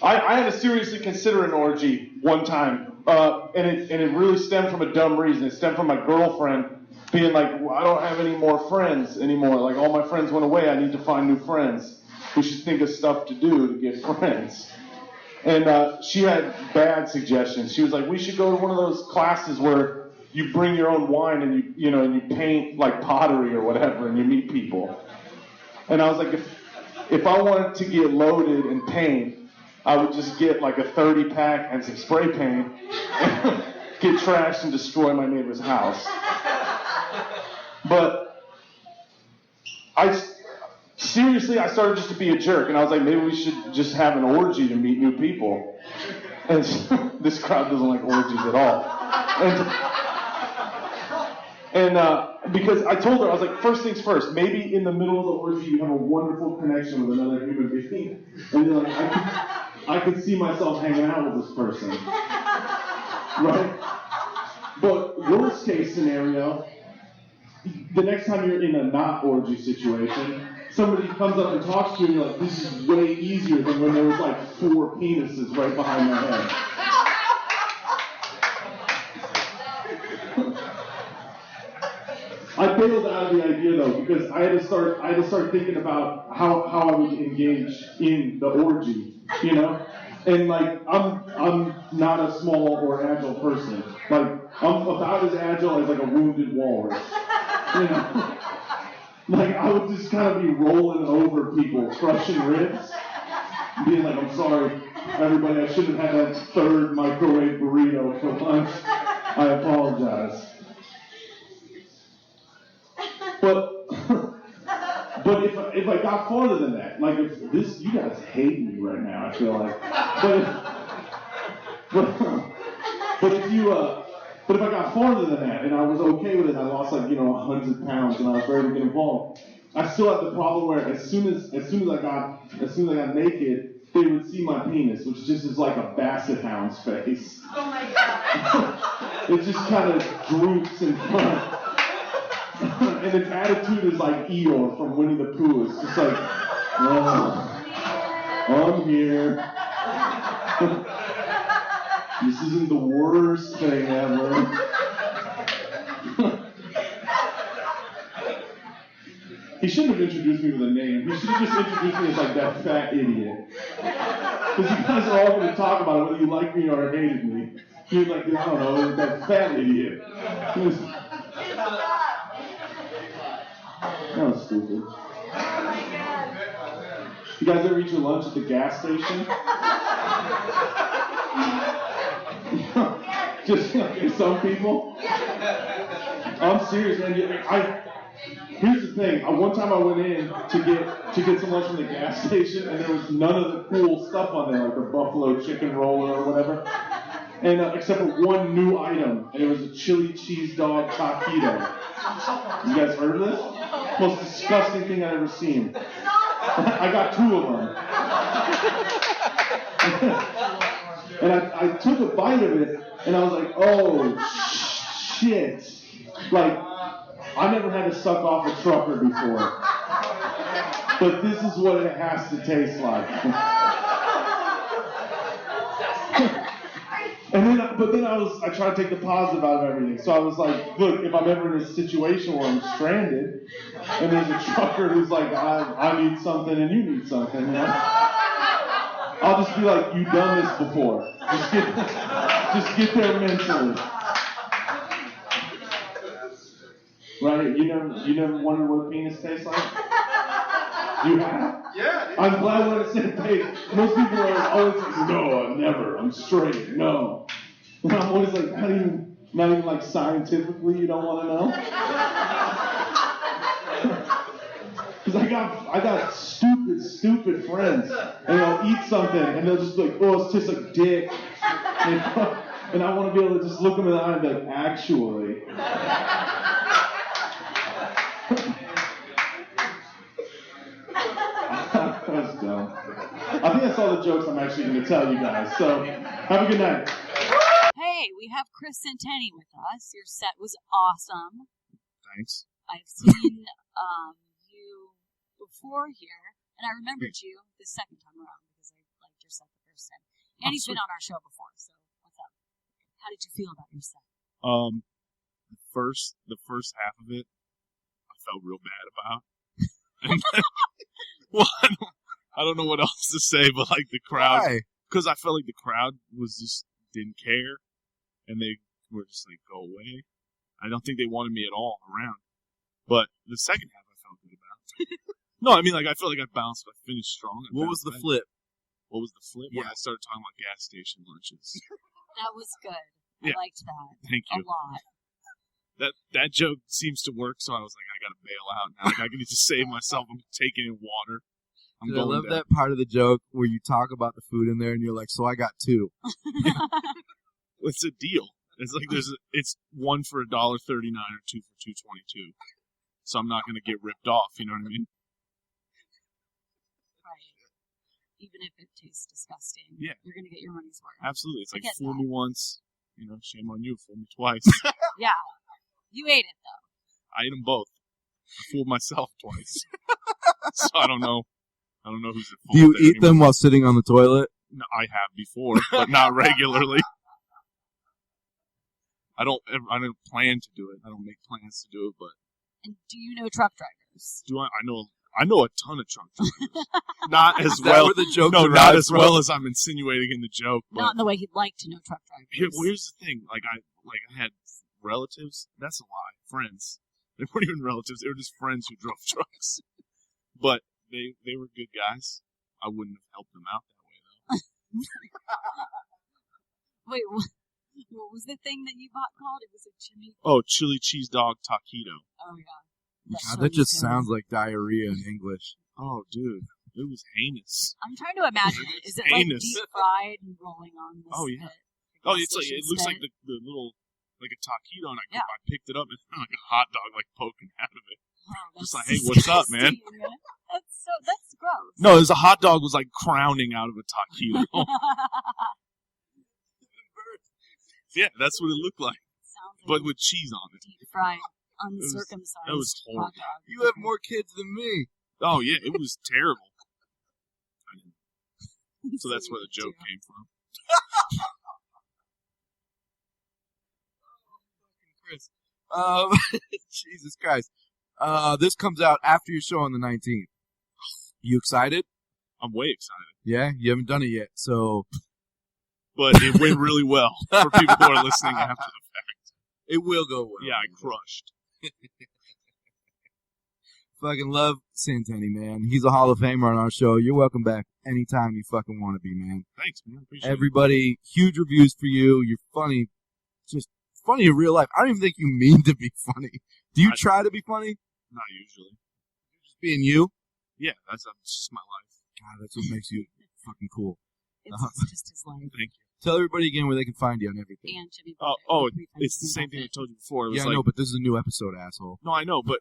I had to seriously consider an orgy one time, and it really stemmed from a dumb reason. It stemmed from my girlfriend being like, well, I don't have any more friends anymore. Like, all my friends went away. I need to find new friends. We should think of stuff to do to get friends. And she had bad suggestions. She was like, we should go to one of those classes where you bring your own wine and you paint like pottery or whatever, and you meet people. And I was like, if I wanted to get loaded and paint, I would just get like a 30-pack and some spray paint, and get trashed and destroy my neighbor's house. But I started just to be a jerk, and I was like, maybe we should just have an orgy to meet new people. And this crowd doesn't like orgies at all. And because I told her, I was like, first things first, maybe in the middle of the orgy you have a wonderful connection with another human being. And you're like, I could see myself hanging out with this person. Right? But worst case scenario, the next time you're in a not orgy situation, somebody comes up and talks to you and you're like, this is way easier than when there was like 4 penises right behind my head. I bailed out of the idea though, because I had to start thinking about how I would engage in the orgy, you know? And like I'm not a small or agile person. Like I'm about as agile as like a wounded walrus. You know? Like I would just kind of be rolling over people, crushing ribs, being like, I'm sorry, everybody, I should have had that 3rd microwave burrito for lunch. I apologize. But if I got farther than that, like if this, you guys hate me right now, I feel like. But if I got farther than that and I was okay with it, I lost like 100 pounds and I was ready to get involved. I still had the problem where as soon as I got naked, they would see my penis, which just is like a basset hound's face. Oh my god! It just kind of droops in front. And its attitude is like Eeyore from Winnie the Pooh. It's just like, oh, I'm here. This isn't the worst thing ever. He shouldn't have introduced me with a name. He should have just introduced me as like that fat idiot. Because you guys are all going to talk about it, whether you like me or hated me. You're like, I don't know, that fat idiot. That was stupid. You guys ever eat your lunch at the gas station? Just like some people. I'm serious, man. Here's the thing. One time I went in to get some lunch from the gas station, and there was none of the cool stuff on there, like the buffalo chicken roll or whatever. And except for one new item, and it was a chili cheese dog taquito. You guys heard of this? Most disgusting thing I've ever seen. I got 2 of them. And I took a bite of it, and I was like, oh, shit. Like, I never had to suck off a trucker before. But this is what it has to taste like. But then I tried to take the positive out of everything. So I was like, look, if I'm ever in a situation where I'm stranded, and there's a trucker who's like, I need something and you need something, you know? I'll just be like, you've done this before. Just get there mentally. Right? You never wondered what a penis tastes like? You have? Yeah. I'm glad we're on the same page. Most people are always like, no, never. I'm straight. No. And I'm always like, not even like scientifically, you don't want to know? Because I got stupid friends, and they'll eat something, and they'll just be like, oh, it tastes like dick. And I want to be able to just look them in the eye and be like, actually. That's dumb. I think that's all the jokes I'm actually going to tell you guys. So, have a good night. Hey, we have Chris Centeni with us. Your set was awesome. Thanks. I've seen you before here, and I remembered you the second time around because I liked your set the first time. And he's been on our show before, so what's up? How did you feel about your set? The first half of it, I felt real bad about. And then, well, I don't know what else to say, but like the crowd, because I felt like the crowd didn't care, and they were just like, go away. I don't think they wanted me at all around. But the second half, I felt good about. No, I mean, like I felt like I finished strong. What was the flip? What was the flip? Yeah. When I started talking about gas station lunches. That was good. Yeah. I liked that. Thank you. A lot. That joke seems to work, so I was like, I gotta bail out now. Like I can just save myself. I'm taking in water. I love that part of the joke where you talk about the food in there, and you're like, "So I got two." It's a deal. It's like it's one for $1.39 or two for $2.22. So I'm not gonna get ripped off. You know what I mean? Right. Even if it tastes disgusting, yeah, you're gonna get your money's worth. Absolutely. It's like fool me once, shame on you. Fool me twice. Yeah. You ate it, though. I ate them both. I fooled myself twice. So I don't know who's at fault. Do you eat them while sitting on the toilet? No, I have before, but not regularly. I don't plan to do it. I don't make plans to do it, but. And do you know truck drivers? Do I know a ton of truck drivers. Not as Is that well. where the joke no, derives not as from? well as I'm insinuating in the joke. But Not in the way he'd like to know truck drivers. Here's the thing. I had relatives. That's a lie. Friends. They weren't even relatives. They were just friends who drove trucks. But they were good guys. I wouldn't have helped them out that way though. Wait, what was the thing that you bought called? It was a chili. Oh, chili cheese dog taquito. Oh yeah. God, that just sounds like diarrhea in English. Oh, dude, it was heinous. I'm trying to imagine it. Is it like deep fried and rolling on this? Oh yeah. Oh, it looks like the little like a taquito, and I picked it up and like a hot dog like poking out of it. Oh, just like, hey, what's up, man? That's gross. No, the hot dog was like crowning out of a taquito. Yeah, that's what it looked like. But with cheese on it. Deep fried, uncircumcised. That was horrible. Hot dog. You have more kids than me. Oh yeah, it was terrible. So that's where the joke came from. Chris. Jesus Christ. This comes out after your show on the 19th. You excited? I'm way excited. Yeah? You haven't done it yet, so... But it went really well for people who are listening after the fact. It will go well. Yeah, I crushed. Fucking love Santini, man. He's a Hall of Famer on our show. You're welcome back anytime you fucking want to be, man. Thanks, man. Appreciate Everybody, huge reviews for you. You're funny. Just funny in real life. I don't even think you mean to be funny. Do you try to be funny? Not usually. Just being you? Yeah, that's just my life. God, that's what makes you fucking cool. It's just his life. Thank you. Tell everybody again where they can find you on everything. And Jimmy it's the same thing I told you before. It was I know, but this is a new episode, asshole. No, I know, but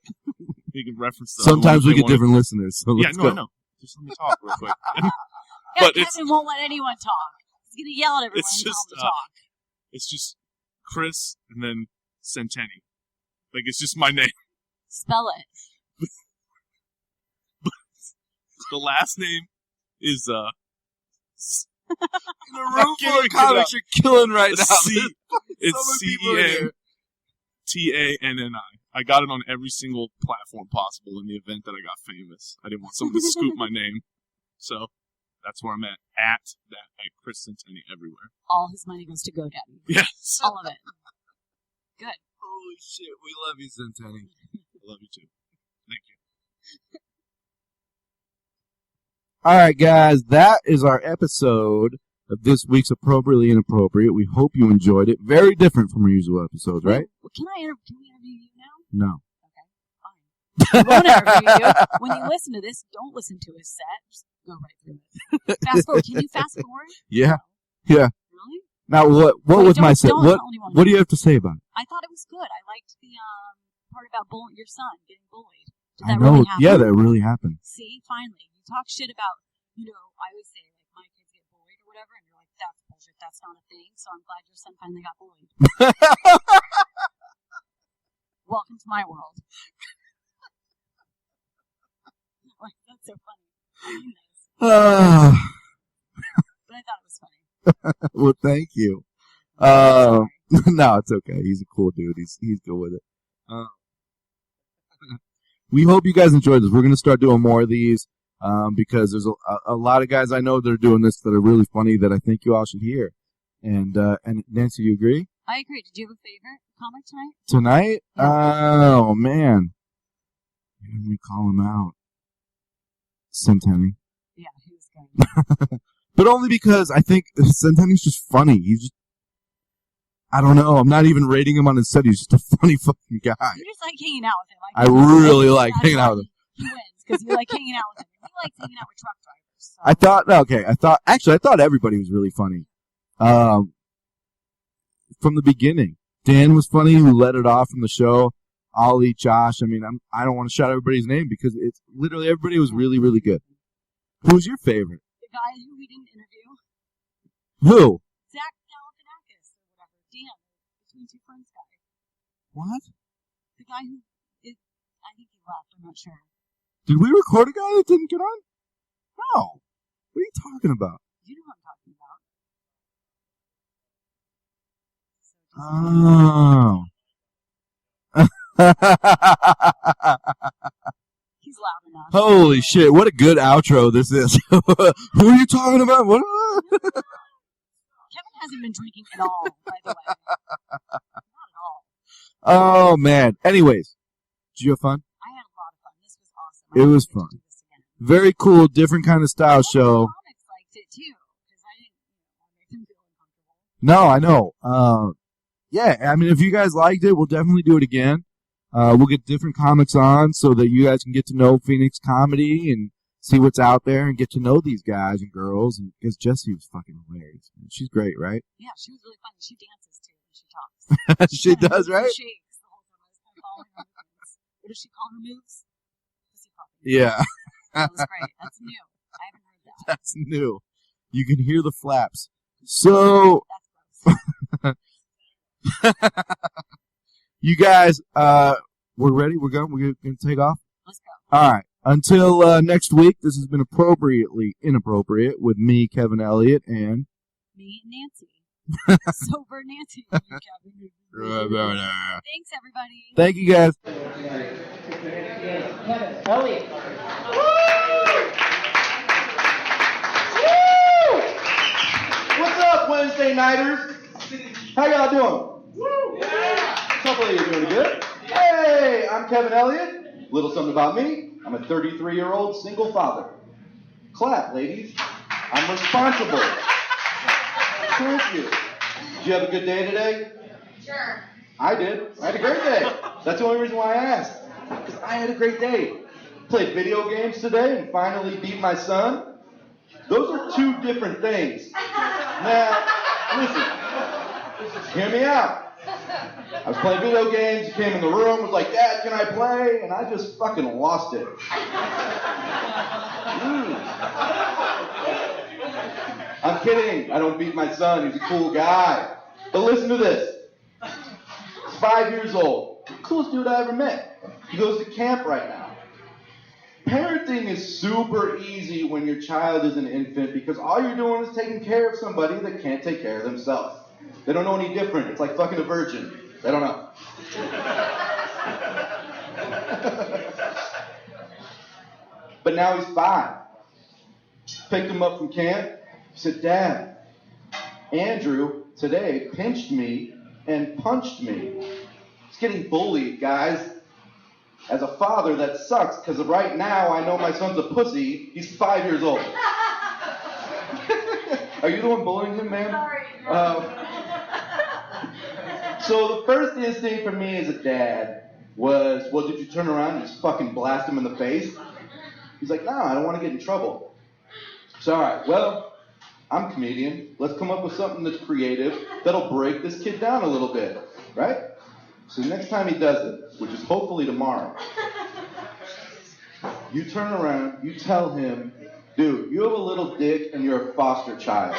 you can reference the Sometimes we get different listeners. So let's go. I know. Just let me talk real quick. But Kevin won't let anyone talk. He's going to yell at everyone and tell them to talk. It's just Chris and then Centeni. Like, it's just my name. Spell it. The last name is In a room full of comics, you're killing right now. It's CENTANNI. I got it on every single platform possible in the event that I got famous. I didn't want someone to scoop my name. So that's where I'm at Chris Centenny everywhere. All his money goes to GoDaddy. Yes. All of it. Good. Holy shit, we love you, Centenny. I love you too. Thank you. All right, guys, that is our episode of this week's Appropriately Inappropriate. We hope you enjoyed it. Very different from our usual episodes, right? Well, can we interview you now? No. We won't interview you. When you listen to this, don't listen to his set. Just go right through it. Fast forward. Can you fast forward? Yeah. Yeah. Really? Now, what was my set? What do you have to say about it? I thought it was good. I liked the part about your son getting bullied. Did I that know. really happen? Yeah, that really happened. See, finally. You talk shit about, I always say, like, my kids get bullied or whatever, and you're like, that's bullshit. That's not a thing. So I'm glad your son finally got bullied. Welcome to my world. Like, that's so funny. I mean this. But I thought it was funny. Well, thank you. No, it's okay. He's a cool dude. He's good with it. We hope you guys enjoyed this. We're going to start doing more of these because there's a lot of guys I know that are doing this that are really funny that I think you all should hear. And Nancy, you agree? I agree. Did you have a favorite comic tonight? Tonight? Yeah. Oh, man. Let me call him out. Centenny. Yeah, he was good. But only because I think Centenny's just funny. He's just, I don't know. I'm not even rating him on his set. He's just a funny fucking guy. You just like hanging out with him. I really like hanging out with him. He wins because you like hanging out with him. He likes hanging out with truck drivers. So. I thought everybody was really funny. From the beginning. Dan was funny, who led it off from the show. Ollie, Josh. I mean, I don't want to shout everybody's name because it's literally everybody was really, really good. Who's your favorite? The guy who we didn't interview. Who? Zach Galifianakis or whatever. Dan, Between Two Ferns guy. What? The guy who I think he left. I'm not sure. Did we record a guy that didn't get on? No. What are you talking about? You know what I'm talking about. Oh. He's loud enough. Holy shit, what a good outro this is. Who are you talking about? What? Kevin hasn't been drinking at all, by the way. Not at all. Oh, man. Anyways, did you have fun? I had a lot of fun. This was awesome. It was fun. Very cool, different kind of style show. Comics liked it too, because I didn't make them feel uncomfortable. No, I know. Yeah, I mean, if you guys liked it, we'll definitely do it again. We'll get different comics on so that you guys can get to know Phoenix comedy and see what's out there and get to know these guys and girls. And because Jessie was fucking hilarious. She's great, right? Yeah, she was really funny. She dances too when she talks. She does, right? She shakes the whole time. I was kind of following her movements. What does she call her moves? Yeah. That was great. That's new. I haven't heard that. That's new. You can hear the flaps. So, you guys, we're ready? We're going to take off? Let's go. All right. Until next week, this has been Appropriately Inappropriate with me, Kevin Elliott, and... Me and Nancy. Sober Nancy. Kevin. Thanks, everybody. Thank you, guys. Kevin Elliott. What's up, Wednesday nighters? How y'all doing? Hopefully you're doing good. Hey, I'm Kevin Elliott. Little something about me. I'm a 33-year-old single father. Clap, ladies. I'm responsible. Thank you. Did you have a good day today? Sure. I did. I had a great day. That's the only reason why I asked. Because I had a great day. Played video games today and finally beat my son. Those are two different things. Now, listen. Hear me out. I was playing video games, came in the room, was like, Dad, can I play? And I just fucking lost it. I'm kidding. I don't beat my son. He's a cool guy. But listen to this. He's 5 years old. Coolest dude I ever met. He goes to camp right now. parenting is super easy when your child is an infant because all you're doing is taking care of somebody that can't take care of themselves. They don't know any different. It's like fucking a virgin. They don't know. But now he's 5. Picked him up from camp. He said, Dad, Andrew today pinched me and punched me. He's getting bullied, guys. As a father, that sucks, because right now I know my son's a pussy. He's 5 years old. Are you the one bullying him, man? Sorry. So the first instinct for me as a dad was, well, did you turn around and just fucking blast him in the face? He's like, no, I don't want to get in trouble. So, all right, well, I'm a comedian. Let's come up with something that's creative that'll break this kid down a little bit, right? So next time he does it, which is hopefully tomorrow, you turn around, you tell him, dude, you have a little dick and you're a foster child.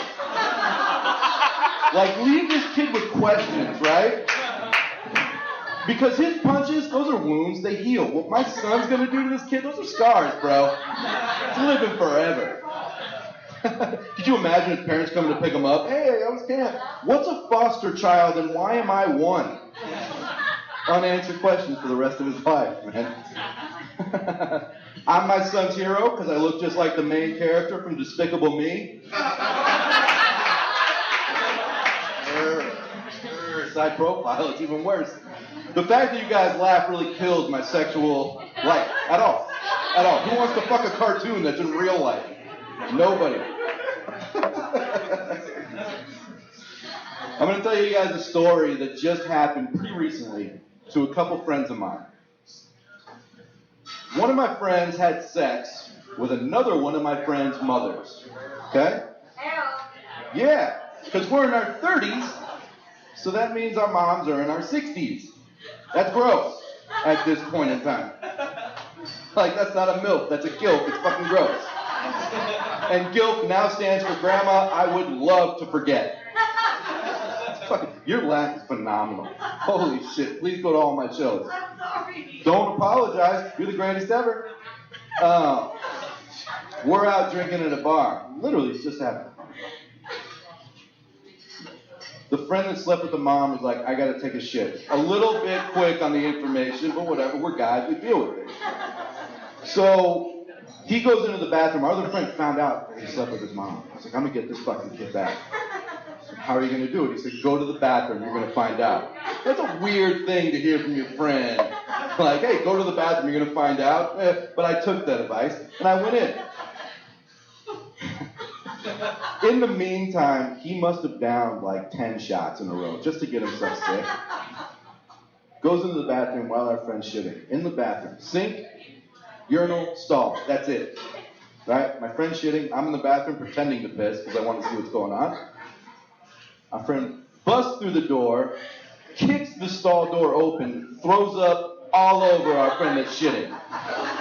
Like, leave this kid with questions, right? Because his punches, those are wounds, they heal. What my son's gonna do to this kid, those are scars, bro. He's living forever. Could you imagine his parents coming to pick him up? Hey, I was camp. What's a foster child and why am I one? Unanswered questions for the rest of his life, man. I'm my son's hero because I look just like the main character from Despicable Me. Side profile, it's even worse. The fact that you guys laugh really kills my sexual life. At all. At all. Who wants to fuck a cartoon that's in real life? Nobody. I'm going to tell you guys a story that just happened pretty recently to a couple friends of mine. One of my friends had sex with another one of my friend's mothers. Okay? Yeah, because we're in our 30s, so that means our moms are in our 60s. That's gross at this point in time. Like, that's not a MILF, that's a GILF. It's fucking gross. And GILF now stands for Grandma I Would Love to Forget. Your laugh is phenomenal. Holy shit. Please go to all my shows. I'm sorry. Don't apologize. You're the greatest ever. We're out drinking at a bar. Literally, it's just happened. The friend that slept with the mom was like, I gotta take a shit. A little bit quick on the information, but whatever. We're guys. We deal with it. So he goes into the bathroom. Our other friend found out that he slept with his mom. I was like, I'm gonna get this fucking kid back. So how are you gonna do it? He said, go to the bathroom. You're gonna find out. That's a weird thing to hear from your friend. Like, hey, go to the bathroom. You're gonna find out. But I took that advice and I went in. In the meantime, he must have downed like 10 shots in a row just to get himself sick. Goes into the bathroom while our friend's shitting. In the bathroom. Sink, urinal, stall. That's it. Right? My friend's shitting. I'm in the bathroom pretending to piss because I want to see what's going on. Our friend busts through the door, kicks the stall door open, throws up all over our friend that's shitting.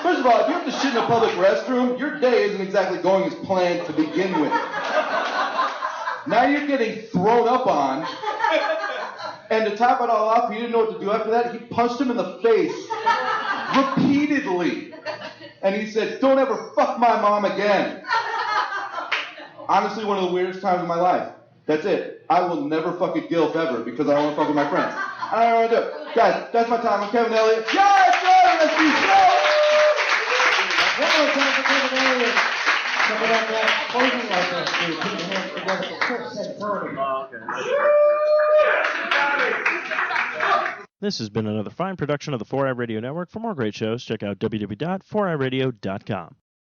First of all, if you have to shit in a public restroom, your day isn't exactly going as planned to begin with. Now you're getting thrown up on, and to top it all off, he didn't know what to do after that. He punched him in the face repeatedly. And he said, don't ever fuck my mom again. Honestly, one of the weirdest times of my life. That's it. I will never fuck a GILF ever because I don't want to fuck with my friends. I don't want to do it. Guys, that's my time. I'm Kevin Elliott. Yes, let's be show! One more time for Kevin Elliott. Coming up that closing like that. Put your hands together for Chris and Tony. This has been another fine production of the 4i Radio Network. For more great shows, check out www.4iradio.com.